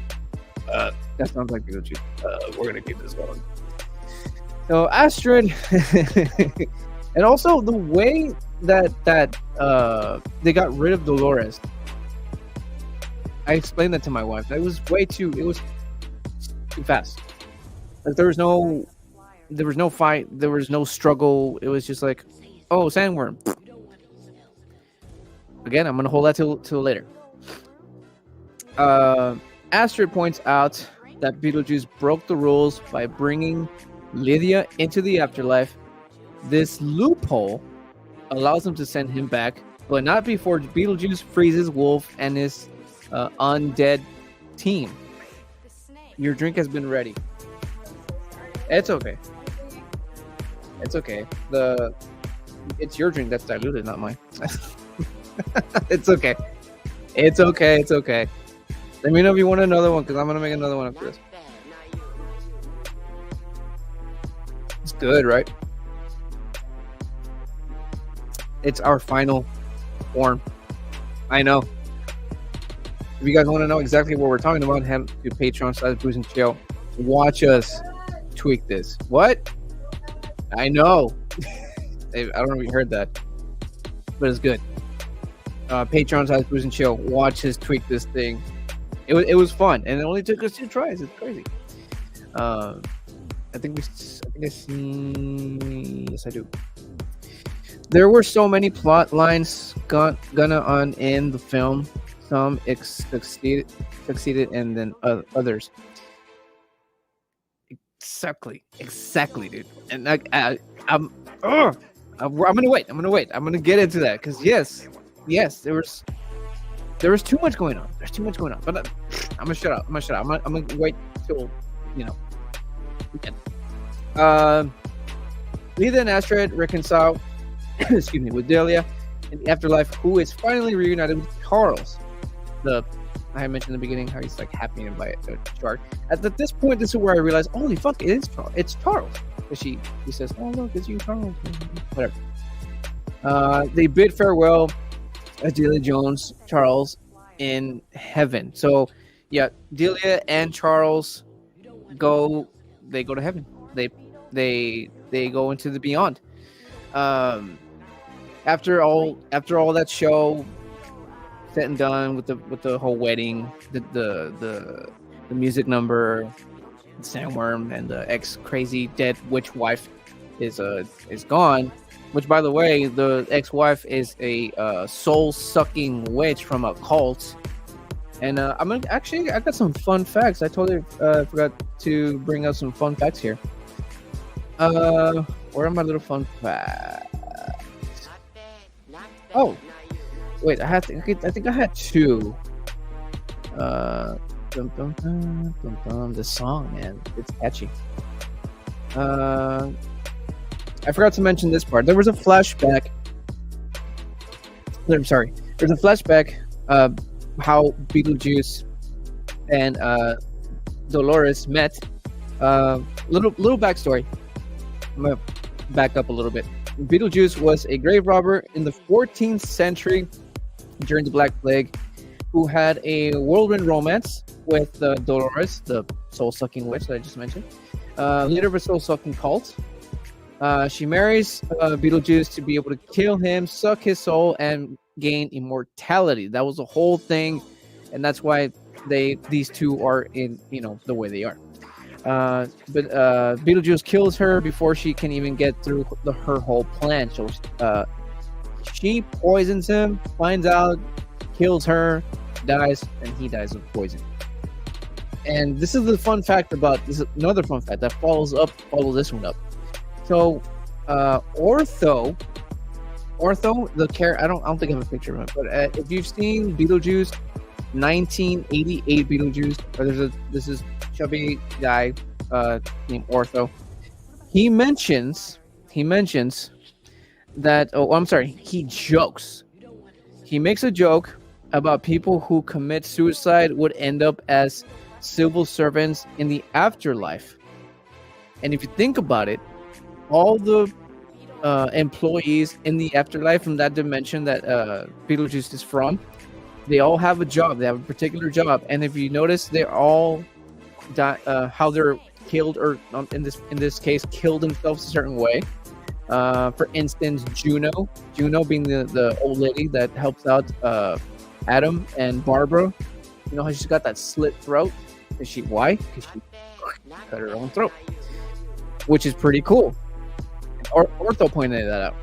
That sounds like Beetlejuice. We're gonna keep this going. So Astrid, and also the way that they got rid of Dolores. I explained that to my wife. It was too fast. Like there was no fight. There was no struggle. It was just like, oh, sandworm. Again, I'm gonna hold that till later. Astrid points out that Beetlejuice broke the rules by bringing Lydia into the afterlife. This loophole allows them to send him back, but not before Beetlejuice freezes Wolf and his undead team. Your drink has been ready. It's okay. It's okay. It's your drink that's diluted, not mine. It's okay. It's okay. It's okay. Let me know if you want another one, because I'm going to make another one after this. It's good, right? It's our final form. I know. If you guys want to know exactly what we're talking about, head to Patreon/ Booze and Chill. Watch us tweak this. What? I know. I don't know if you heard that, but it's good. Patreon/ Booze and Chill. Watch us tweak this thing. It was fun, and it only took us 2 tries. It's crazy. I think I see. Yes, I do. There were so many plot lines gonna on in the film. Some succeeded, and then others. Exactly, dude. And I'm gonna wait. I'm gonna get into that because yes, there was too much going on. There's too much going on. But I'm gonna shut up. I'm gonna wait till weekend. Lydia and Astrid reconcile. Excuse me, with Delia in the afterlife, who is finally reunited with Charles. I mentioned in the beginning how he's like happy and by Shark. At this point, this is where I realized, holy fuck, it is Charles. It's Charles. Because he says, oh look, it's you, Charles. Whatever. They bid farewell as Delia Jones, Charles in heaven. So yeah, Delia and Charles go to heaven. They go into the beyond. After all that show, said and done with the whole wedding, the music number, the sandworm, and the ex crazy dead witch wife is gone. Which, by the way, the ex-wife is a soul-sucking witch from a cult. And I got some fun facts. I totally forgot to bring up some fun facts here. Where are my little fun facts? Oh, wait, I think I had two. The song, man, it's catchy. I forgot to mention this part. There was a flashback. I'm sorry. There's a flashback how Beetlejuice and Dolores met. Little backstory. I'm gonna back up a little bit. Beetlejuice was a grave robber in the 14th century during the Black Plague, who had a whirlwind romance with Dolores, the soul-sucking witch that I just mentioned, leader of a soul-sucking cult. She marries Beetlejuice to be able to kill him, suck his soul, and gain immortality. That was the whole thing, and that's why these two are in the way they are. But Beetlejuice kills her before she can even get through her whole plan. So she poisons him, finds out, kills her, dies, and he dies of poison. And this is the fun fact about this. Another fun fact that follows this one up. So, Ortho, the character, I don't think I have a picture of him, but if you've seen Beetlejuice, 1988 Beetlejuice, or this is chubby guy named Ortho. He mentions that. Oh, I'm sorry. He jokes. He makes a joke about people who commit suicide would end up as civil servants in the afterlife. And if you think about it, all the employees in the afterlife from that dimension that Beetlejuice is from, they all have a job. They have a particular job, and if you notice, they're all how they're killed, or in this case, killed themselves a certain way. For instance, Juno being the old lady that helps out Adam and Barbara. You know how she's got that slit throat? Why? Because she cut her own throat, which is pretty cool. Ortho pointed that out,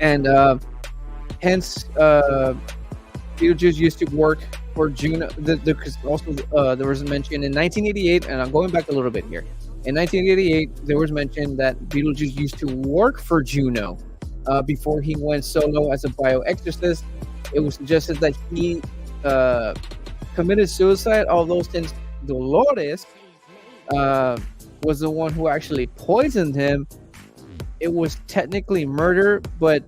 and hence Beetlejuice used to work for Juno. Because also there was a mention in 1988, and I'm going back a little bit here. In 1988, there was mention that Beetlejuice used to work for Juno before he went solo as a bioexorcist. It was suggested that he committed suicide, although since Dolores was the one who actually poisoned him, it was technically murder, but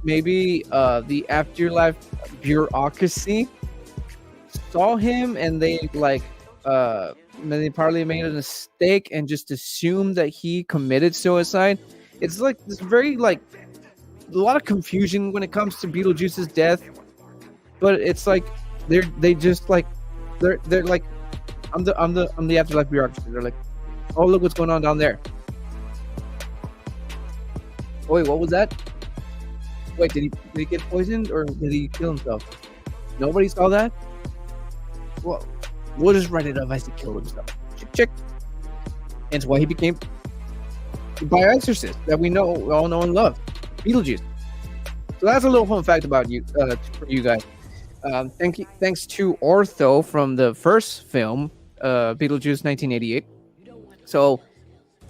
maybe the afterlife bureaucracy saw him and they they probably made a mistake and just assumed that he committed suicide. It's like this very a lot of confusion when it comes to Beetlejuice's death, but it's like they're like I'm the afterlife bureaucracy. They're like, oh, look what's going on down there. Oh, wait, what was that? Wait, did he get poisoned or did he kill himself? Nobody saw that? Well, we'll just write it up as he killed himself. Check. And it's why he became the bioexorcist that we all know and love, Beetlejuice. So that's a little fun fact about you, for you guys. Thanks to Ortho from the first film, Beetlejuice 1988. So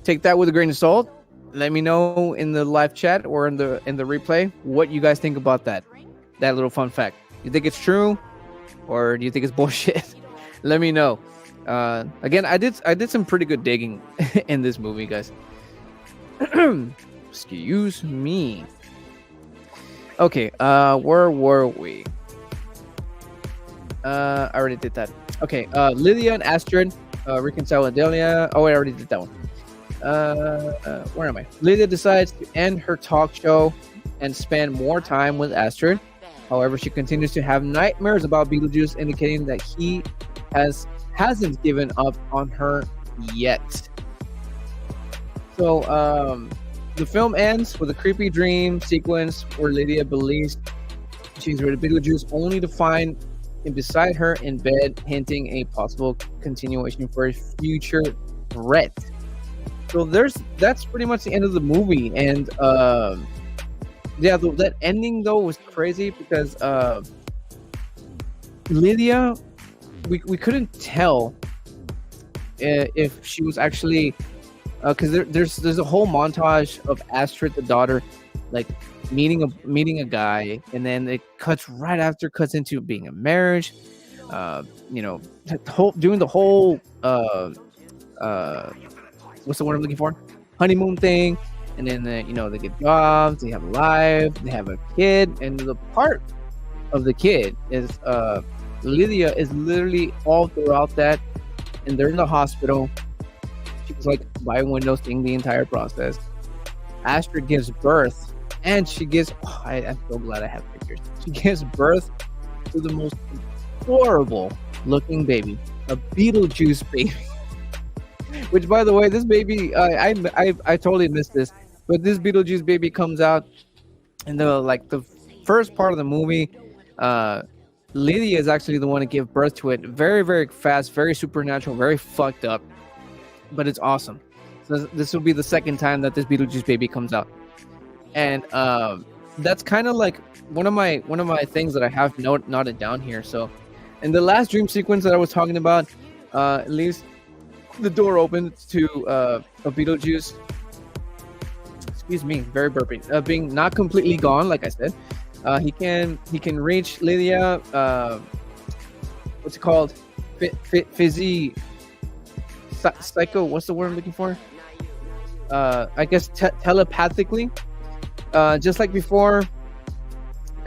take that with a grain of salt. Let me know in the live chat or in the replay what you guys think about that little fun fact. You think it's true, or do you think it's bullshit? Let me know. Again, I did some pretty good digging in this movie, guys. Excuse me. Okay, where were we? I already did that. Okay, Lydia and Astrid reconcile with Delia. Oh, I already did that one. Where am I? Lydia decides to end her talk show and spend more time with Astrid. However, she continues to have nightmares about Beetlejuice, indicating that he hasn't given up on her yet. So the film ends with a creepy dream sequence where Lydia believes She's rid of Beetlejuice, only to find him beside her in bed, hinting a possible continuation for a future threat. So that's pretty much the end of the movie, and that ending though was crazy because Lydia, we couldn't tell if she was actually because there's a whole montage of Astrid, the daughter, like meeting a guy, and then it cuts into being a marriage. Doing the whole what's the word I'm looking for? Honeymoon thing, and then they get jobs, they have a life, they have a kid, and the part of the kid is Lydia is literally all throughout that, and they're in the hospital. She was like by window seeing the entire process. Astrid gives birth, and she gives. Oh, I'm so glad I have pictures. She gives birth to the most adorable looking baby, a Beetlejuice baby. Which, by the way, this baby, I totally missed this, but this Beetlejuice baby comes out in the first part of the movie. Lydia is actually the one to give birth to it. Very, very fast, very supernatural, very fucked up, but it's awesome. So this will be the second time that this Beetlejuice baby comes out, and that's kind of like one of my things that I have noted down here. So, in the last dream sequence that I was talking about, at least the door opens to a Beetlejuice. Excuse me, very burping. Being not completely gone, like I said. He can reach Lydia. What's it called? Fizzy. Psycho. What's the word I'm looking for? I guess telepathically. Just like before,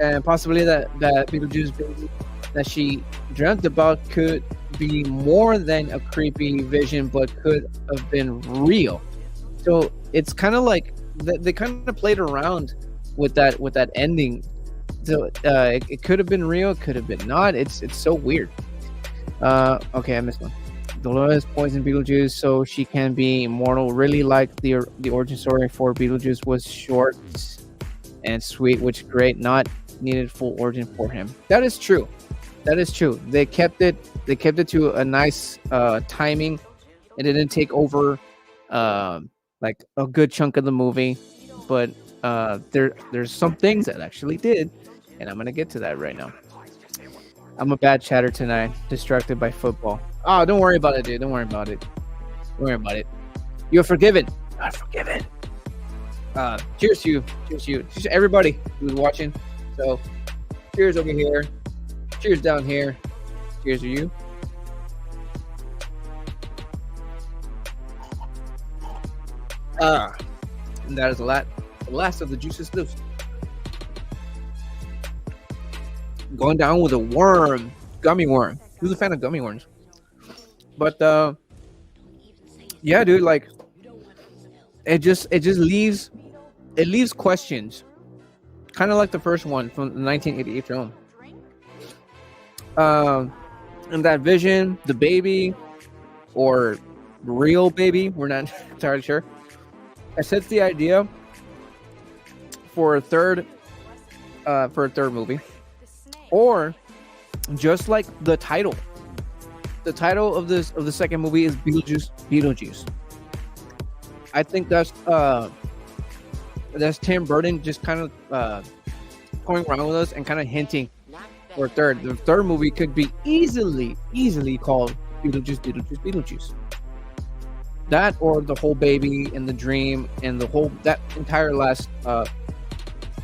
and possibly that Beetlejuice baby that she dreamt about could be more than a creepy vision, but could have been real. So it's kind of like they kind of played around with that ending. So it could have been real, could have been not. It's so weird. Okay, I missed one. Dolores poisoned Beetlejuice so she can be immortal. Really like the origin story for Beetlejuice was short and sweet, which great. Not needed full origin for him. That is true. They kept it to a nice timing. It didn't take over like a good chunk of the movie, but there's some things that actually did, and I'm gonna get to that right now. I'm a bad chatter tonight, distracted by football. Oh, don't worry about it, dude. Don't worry about it. You're forgiven. Not forgiven. Cheers to you. Cheers to everybody who's watching. So, cheers over here. Cheers down here. Cheers to you. And that is the last of the juices loose. Going down with a worm, gummy worm. Who's a fan of gummy worms? But yeah, dude, like it just leaves questions, kind of like the first one from the 1988 film. And that vision, the baby, or real baby, we're not entirely sure. It sets the idea for a third movie, or just like the title. The title of the second movie is Beetlejuice. I think that's Tim Burton just kind of toying around with us and kind of hinting for a third. The third movie could be easily called Beetlejuice. That, or the whole baby and the dream and that entire last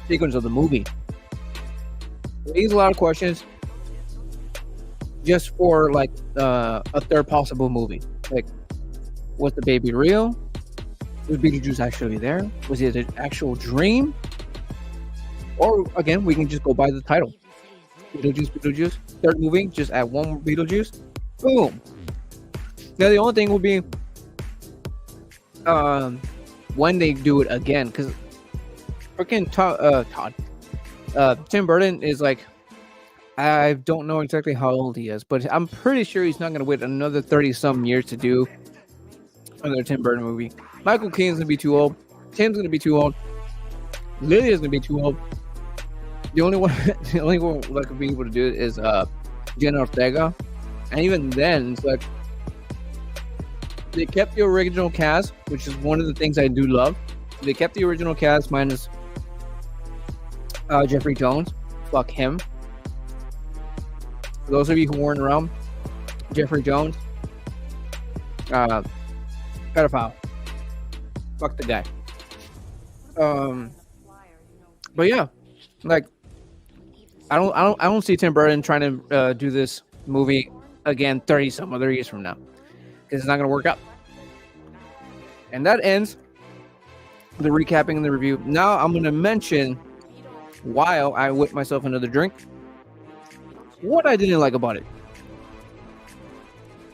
sequence of the movie. It leaves a lot of questions just for like a third possible movie. Like, was the baby real? Was Beetlejuice actually there? Was it an actual dream? Or again, we can just go by the title. Beetlejuice. Third movie, just add one more Beetlejuice. Boom. Now the only thing will be when they do it again, because freaking Tim Burton is like, I don't know exactly how old he is, but I'm pretty sure he's not going to wait another 30-some years to do another Tim Burton movie. Michael Keaton's going to be too old. Tim's going to be too old. Lydia's going to be too old. The only one, the only one that could be able to do it is Jenna Ortega, and even then, it's like they kept the original cast, which is one of the things I do love. They kept the original cast minus Jeffrey Jones. Fuck him. For those of you who weren't around, Jeffrey Jones, pedophile. Fuck the guy. But yeah, like I don't see Tim Burton trying to do this movie again 30 some other years from now, because it's not gonna work out. And that ends the recapping and the review. Now I'm gonna mention, while I whip myself another drink, what I didn't like about it.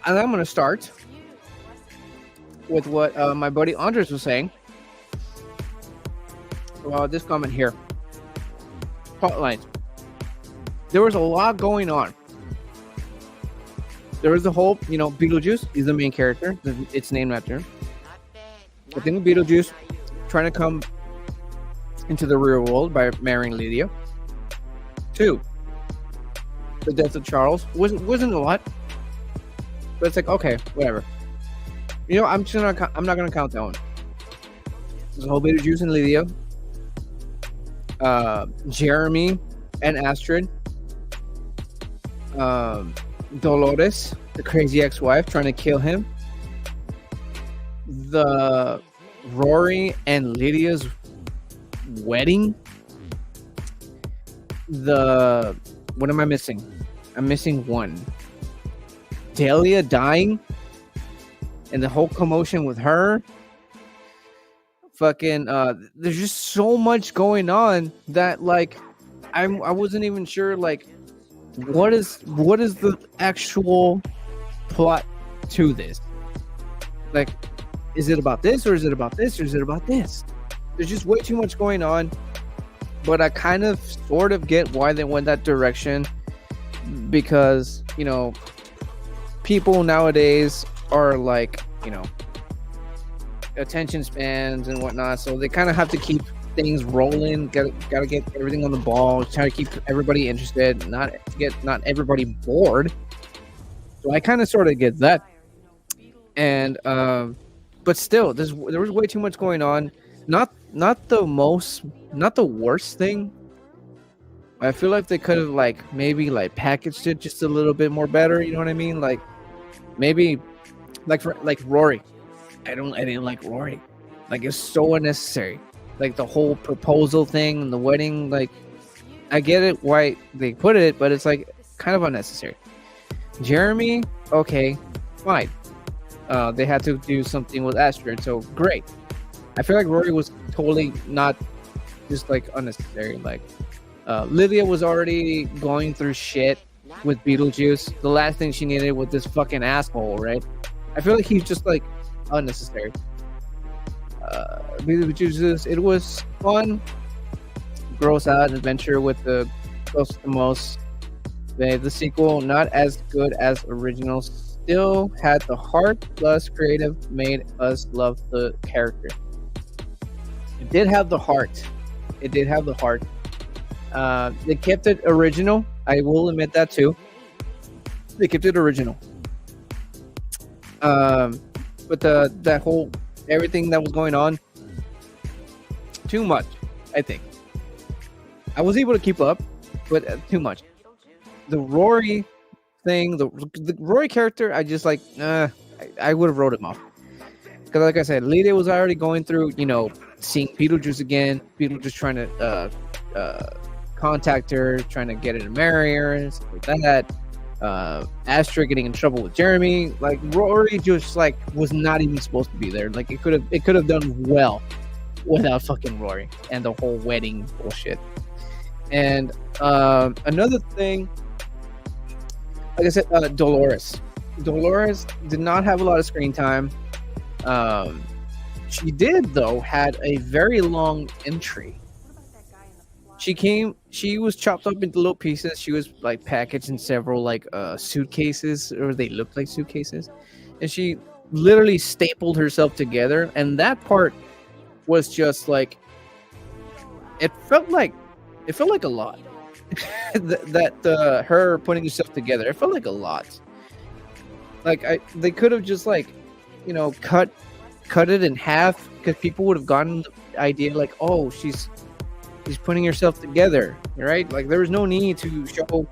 And I'm gonna start with what my buddy Andres was saying. This comment here. Hotlines. There was a lot going on. There was the whole, Beetlejuice is the main character. It's named after him. The thing with Beetlejuice trying to come into the real world by marrying Lydia. 2, the death of Charles wasn't a lot, but it's like, okay, whatever. I'm not gonna count that one. There's a whole Beetlejuice and Lydia. Jeremy and Astrid. Dolores, the crazy ex-wife, trying to kill him. The Rory and Lydia's wedding. What am I missing? I'm missing one. Dahlia dying, and the whole commotion with her. Fucking there's just so much going on that I wasn't even sure what is the actual plot to this. Is it about this, or is it about this, or is it about this? There's just way too much going on, but I kind of sort of get why they went that direction, because people nowadays are attention spans and whatnot, so they kind of have to keep things rolling. Gotta get everything on the ball, try to keep everybody interested, not everybody bored. So I kind of sort of get that, and but still, there was way too much going on. Not the worst thing. I feel like they could have maybe packaged it just a little bit more better. You know what I mean? Maybe for Rory. I didn't like Rory. It's so unnecessary. The whole proposal thing and the wedding. I get it why they put it, but it's kind of unnecessary. Jeremy, okay, fine. They had to do something with Astrid, so great. I feel like Rory was totally not just unnecessary. Lydia was already going through shit with Beetlejuice. The last thing she needed was this fucking asshole, right? I feel like he's just unnecessary. Beetlejuice, it was fun, gross out adventure with the close to the most. The sequel, not as good as original, still had the heart, plus creative made us love the character. It did have the heart. They kept it original. I will admit that too. They kept it original. But that whole everything that was going on, too much. I think I was able to keep up, but too much. The Rory thing, the Rory character, I just I would have wrote him off, because like I said, Lydia was already going through, seeing Beetlejuice again. Beetlejuice trying to contact her, trying to get her to marry her and stuff like that. Astrid getting in trouble with Jeremy. Rory just was not even supposed to be there. It could have done well without fucking Rory and the whole wedding bullshit. And another thing, like I said, Dolores did not have a lot of screen time. She did though had a very long entry. She was chopped up into little pieces. She was packaged in several suitcases, or they looked like suitcases, and she literally stapled herself together. And that part was just it felt like It felt like a lot. Her putting herself together, it felt like a lot. Like they could have just like, cut it in half, because people would have gotten the idea like, oh, she's putting herself together, right? Like there was no need to show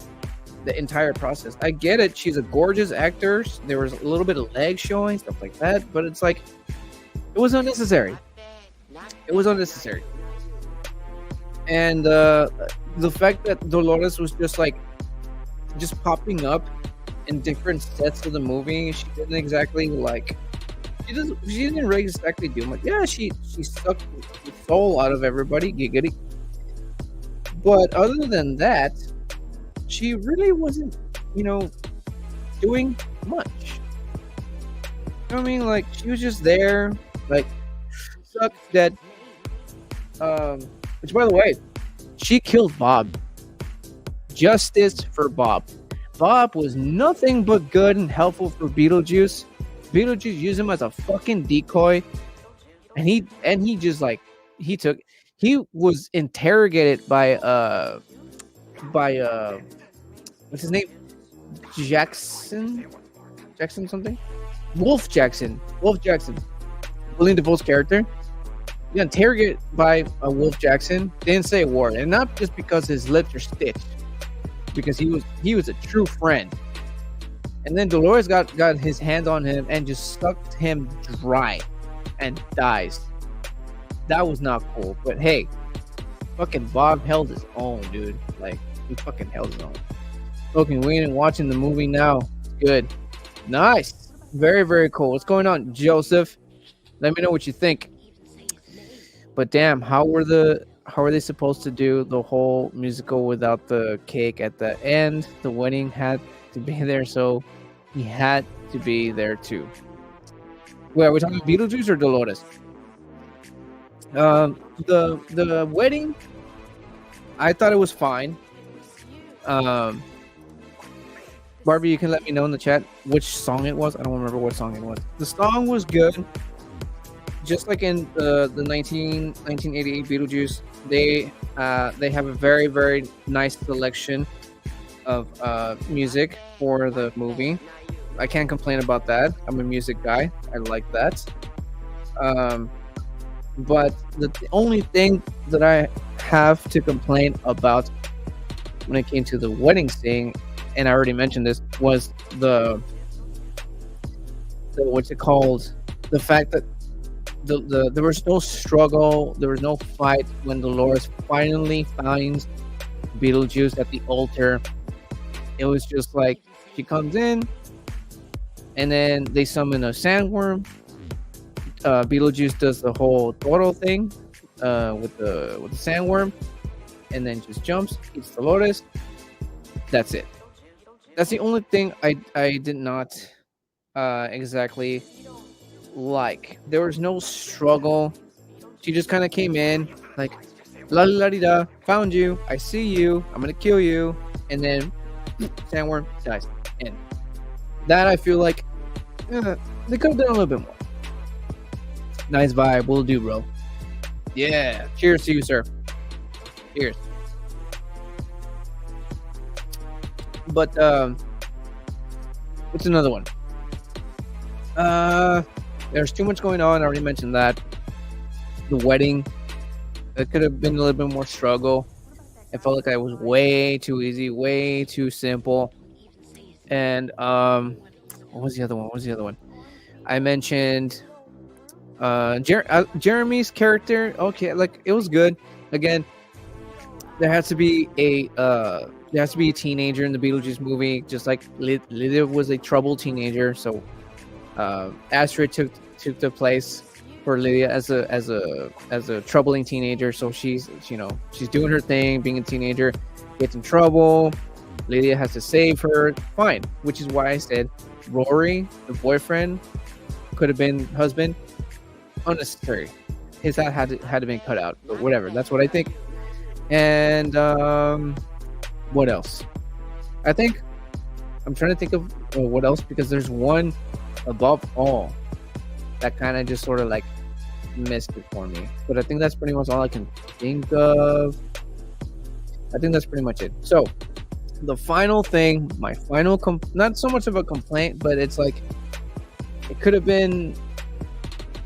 the entire process. I get it, she's a gorgeous actor. There was a little bit of leg showing, stuff like that, but it's like it was unnecessary. And the fact that Dolores was just popping up in different sets of the movie, she didn't exactly like. She didn't really exactly do much. Yeah, she sucked the soul out of everybody, giggity. But other than that, she really wasn't, doing much. You know what I mean? Like she was just there, like sucked that. Which, by the way, she killed Bob. Justice for Bob. Bob was nothing but good and helpful for Beetlejuice. Beetlejuice used him as a fucking decoy, and he just like he was interrogated by what's his name? Jackson something? Wolf Jackson. William Dafoe's character. He got interrogated by Wolf Jackson. Didn't say a word, and not just because his lips are stitched, because he was a true friend. And then Dolores got his hands on him and just sucked him dry and dies. That was not cool. But hey, fucking Bob held his own, dude. Like, he fucking held his own. Smoking weed and watching the movie now. Good. Nice. Very, very cool. What's going on, Joseph? Let me know what you think. But damn, how were they supposed to do the whole musical without the cake at the end? The wedding had to be there, so he had to be there too. Wait, are we talking Beetlejuice or Dolores? The wedding, I thought it was fine. Barbie, you can let me know in the chat which song it was. I don't remember what song it was. The song was good. Just like in the 1988 Beetlejuice, they have a very, very nice selection of music for the movie. I can't complain about that. I'm a music guy. I like that. But the only thing that I have to complain about when it came to the wedding scene, and I already mentioned this, was the what's it called? The fact that there was no struggle, there was no fight when Dolores finally finds Beetlejuice at the altar. It was just like she comes in, and then they summon a sandworm. Beetlejuice does the whole Toro thing with the sandworm, and then just jumps, eats Dolores. That's it. That's the only thing I did not exactly like. There was no struggle. She just kind of came in like, la la di da, found you, I see you, I'm gonna kill you, and then sandworm dies. And that, I feel like they could have done a little bit more. Nice vibe, will do, bro. Yeah, cheers to you, sir. Cheers. But what's another one? There's too much going on. I already mentioned that. The wedding, it could have been a little bit more struggle. I felt like I was way too easy, way too simple. And what was the other one? I mentioned Jeremy's character. Okay, like it was good. Again, there has to be a teenager in the Beetlejuice movie, just like Lydia was a troubled teenager. So Astrid took the place for Lydia as a troubling teenager. So she's doing her thing, being a teenager, gets in trouble. Lydia has to save her. Fine, which is why I said Rory, the boyfriend, could have been husband. Unnecessary. His hat had to be cut out. But whatever. That's what I think. And what else? I think I'm trying to think of what else, because there's one above all that kind of just sort of like missed it for me. But I think that's pretty much all I can think of. I think that's pretty much it. So the final thing, my final not so much of a complaint, but it's like it could have been,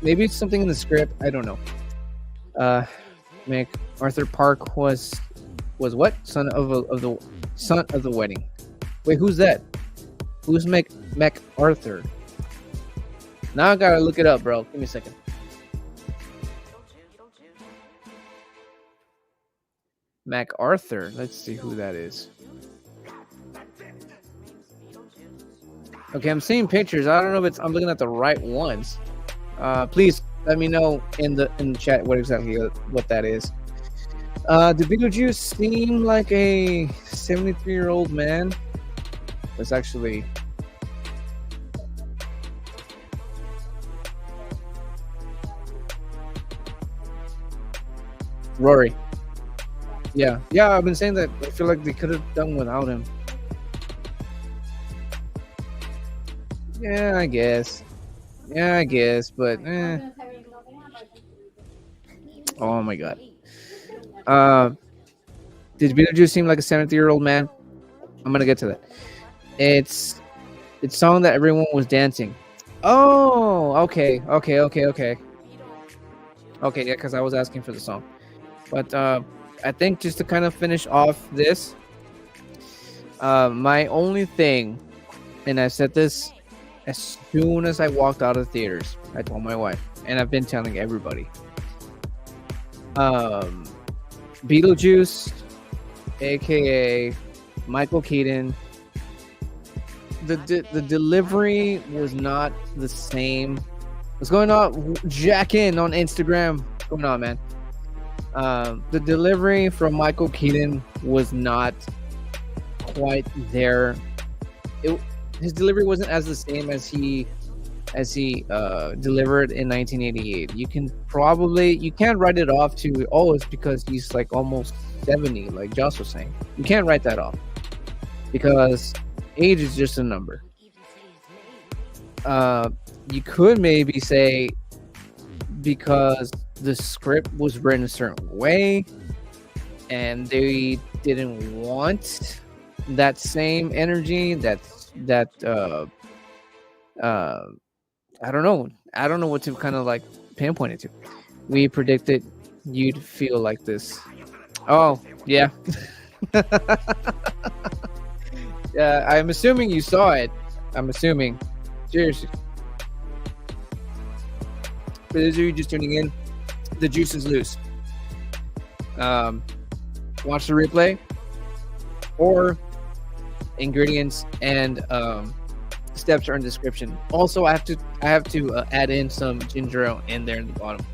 maybe it's something in the script, I don't know. Arthur Park was what? Son of the wedding. Wait, who's that? Who's MacArthur? Now I gotta look it up, bro. Give me a second. MacArthur. Let's see who that is. Okay, I'm seeing pictures. I don't know if I'm looking at the right ones. Please let me know in the chat what that is. Did Beetlejuice seem like a 73-year-old man? It's actually Rory. Yeah, I've been saying that. I feel like they could have done without him. Yeah, I guess, but oh my god. Did Beetlejuice seem like a 70-year-old man? I'm gonna get to that. It's song that everyone was dancing. Oh, okay. Okay, yeah, because I was asking for the song. But I think just to kind of finish off this, my only thing, and I said this as soon as I walked out of theaters, I told my wife, and I've been telling everybody. Beetlejuice, aka Michael Keaton, the delivery was not the same. What's going on? Jack in on Instagram. What's going on, man? The delivery from Michael Keaton was not quite there. His delivery wasn't as the same as he delivered in 1988. You can't write it off to, oh, it's because he's like almost 70, like Josh was saying. You can't write that off because age is just a number. You could maybe say because the script was written a certain way and they didn't want that same energy, that I don't know what to kind of like pinpoint it to. We predicted you'd feel like this. Oh yeah. Yeah, I'm assuming you saw it. I'm assuming. Seriously. For those of you just tuning in, the juice is loose. Watch the replay or ingredients and steps are in the description. Also, I have to add in some ginger ale in there in the bottom.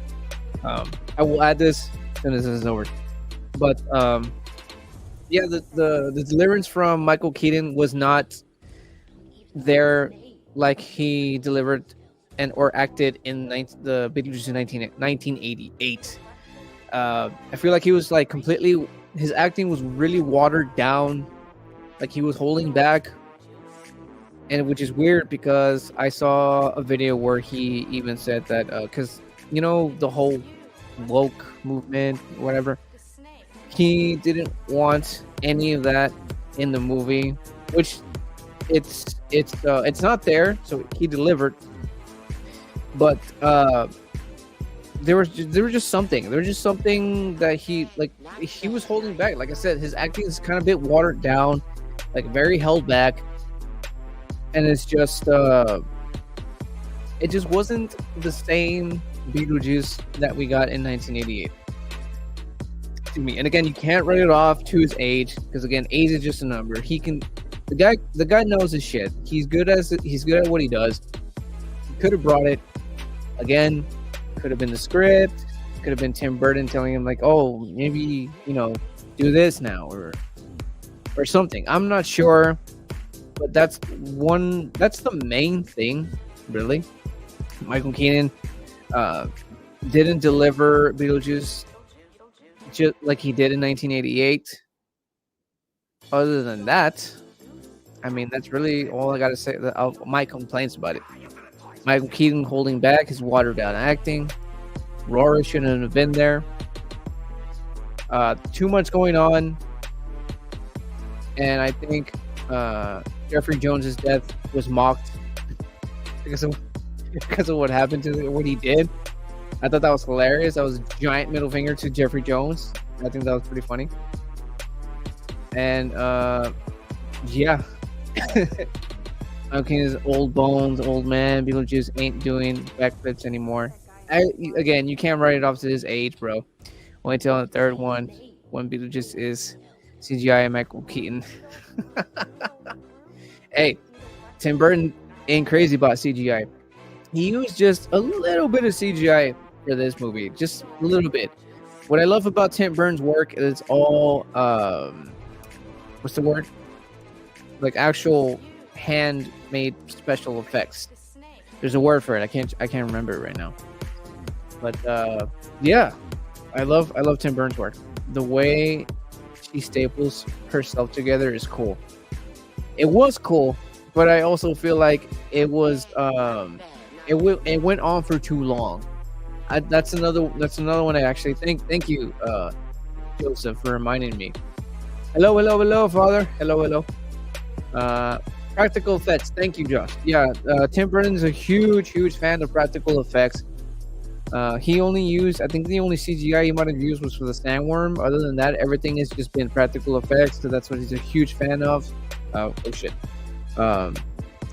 I will add this as soon as this is over. But yeah, the deliverance from Michael Keaton was not there like he delivered or acted in the Beetlejuice in 1988. I feel like he was like completely, his acting was really watered down, like he was holding back, and which is weird because I saw a video where he even said that because you know the whole woke movement, whatever, he didn't want any of that in the movie, which it's not there, so he delivered. But there was just something that he was holding back. Like I said, his acting is kind of a bit watered down, like very held back, and it's just it just wasn't the same Beetlejuice that we got in 1988 to me. And again, you can't write it off to his age because again, age is just a number. The guy knows his shit. He's good at what he does. He could have brought it. Again, could have been the script, could have been Tim Burton telling him like, oh, maybe, do this now or something. I'm not sure, but that's the main thing, really. Michael Keaton didn't deliver Beetlejuice just like he did in 1988. Other than that, I mean, that's really all I gotta say. My complaints about it. Michael Keaton holding back his watered down acting. Rory shouldn't have been there. Too much going on. and I think Jeffrey Jones's death was mocked because of what happened to what he did. I thought that was hilarious. That was a giant middle finger to Jeffrey Jones. I think that was pretty funny. And yeah. Okay, his old bones, old man. Beetlejuice ain't doing backflips anymore. Again, you can't write it off to his age, bro. Wait till the third one when Beetlejuice is CGI and Michael Keaton. Hey, Tim Burton ain't crazy about CGI. He used just a little bit of CGI for this movie, just a little bit. What I love about Tim Burton's work is all what's the word? Like actual handmade special effects. There's a word for it. I can't remember it right now. But yeah, I love Tim Burton's work. The way she staples herself together is cool. It was cool, but I also feel like it was it went on for too long. That's another one I actually think. Thank you, Joseph, for reminding me. Hello, Father. Hello. Practical effects. Thank you, Josh. Yeah, Tim Burton's a huge fan of practical effects. He only used, I think the only CGI he might have used was for the sandworm. Other than that, everything has just been practical effects. So that's what he's a huge fan of. Oh shit.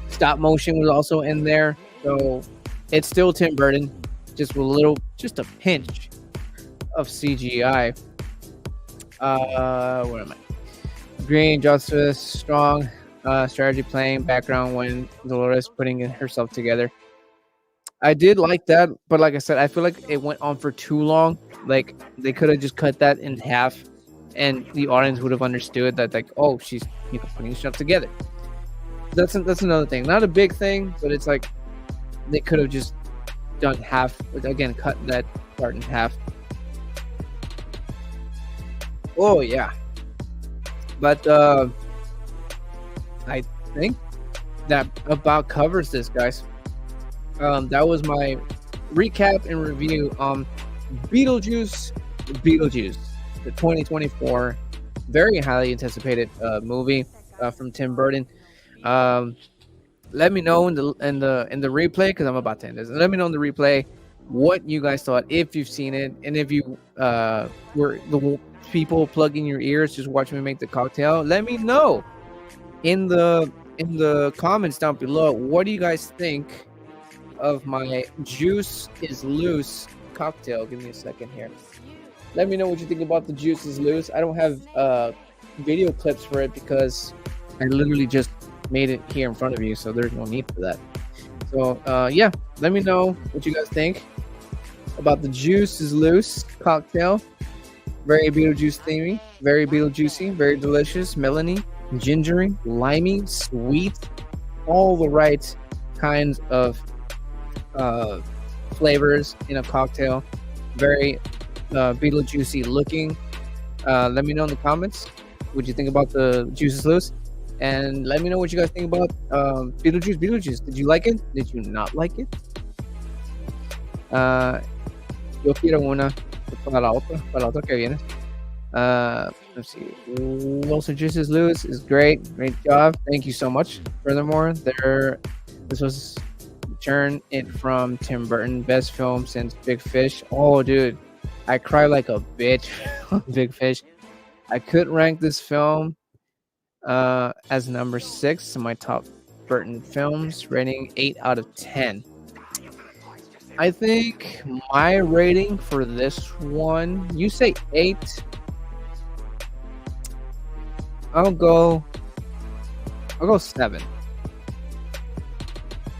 Stop motion was also in there. So it's still Tim Burton, just with just a pinch of CGI. Where am I? Green, Justice, strong strategy playing background when Dolores putting herself together. I did like that, but like I said, I feel like it went on for too long. Like they could have just cut that in half, and the audience would have understood that, like, oh, she's putting stuff together. That's another thing. Not a big thing, but it's like they could have just done half. Again, cut that part in half. Oh yeah, but I think that about covers this, guys. That was my recap and review on Beetlejuice, the 2024 very highly anticipated movie from Tim Burton. Let me know in the replay, because I'm about to end this. Let me know in the replay what you guys thought, if you've seen it, and if you were the people plugging your ears just watching me make the cocktail. Let me know in the comments down below. What do you guys think of my Juice is Loose cocktail? Give me a second here. Let me know what you think about the Juice is Loose. I don't have video clips for it because I literally just made it here in front of you, so there's no need for that. So yeah, let me know what you guys think about the Juice is Loose cocktail. Very Beetlejuice themey, very Beetlejuicy, very delicious, melony, gingery, limey, sweet, all the right kinds of flavors in a cocktail. Very Beetlejuicy looking. Let me know in the comments what you think about the Juice is Loose, and let me know what you guys think about Beetlejuice. Did you like it? Did you not like it? Yo quiero una para la otra que viene. Let's see. Also, Juice is Loose is great job. Thank you so much. Furthermore, this was turn it from Tim Burton, best film since Big Fish. Oh, dude, I cry like a bitch on Big Fish. I could rank this film as number 6 in my top Burton films, rating 8 out of 10. I think my rating for this one, you say 8. I'll go 7.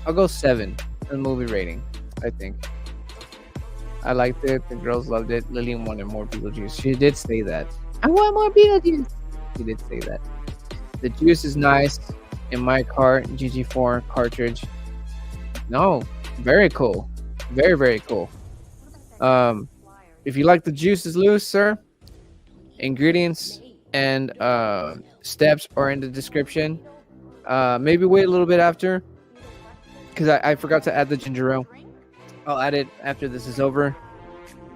I'll go 7 in movie rating, I think. I liked it. The girls loved it. Lillian wanted more Beetlejuice. She did say that. I want more Beetlejuice. She did say that. The juice is nice in my cart, GG4 cartridge. No, very cool. Very, very cool. If you like the Juice is Loose, sir, ingredients and steps are in the description. Maybe wait a little bit after, because I forgot to add the ginger ale. I'll add it after this is over,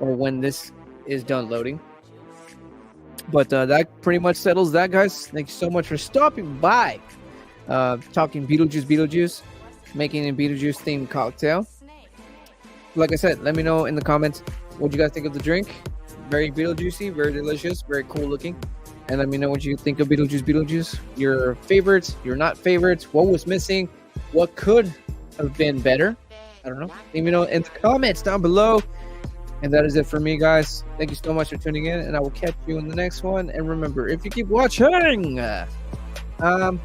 or when this is done loading. But that pretty much settles that, guys. Thank you so much for stopping by. Talking Beetlejuice, making a Beetlejuice themed cocktail. Like I said, let me know in the comments what you guys think of the drink. Very Beetlejuicy, very delicious, very cool looking. And let me know what you think of Beetlejuice. Your favorites, your not favorites, what was missing, what could have been better. I don't know. Let me know in the comments down below. And that is it for me, guys. Thank you so much for tuning in, and I will catch you in the next one. And remember, if you keep watching, I'm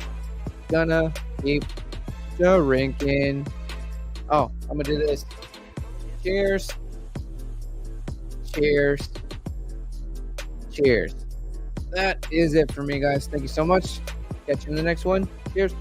gonna keep drinking. Oh, I'm gonna do this. Cheers. Cheers. Cheers. That is it for me, guys. Thank you so much. Catch you in the next one. Cheers.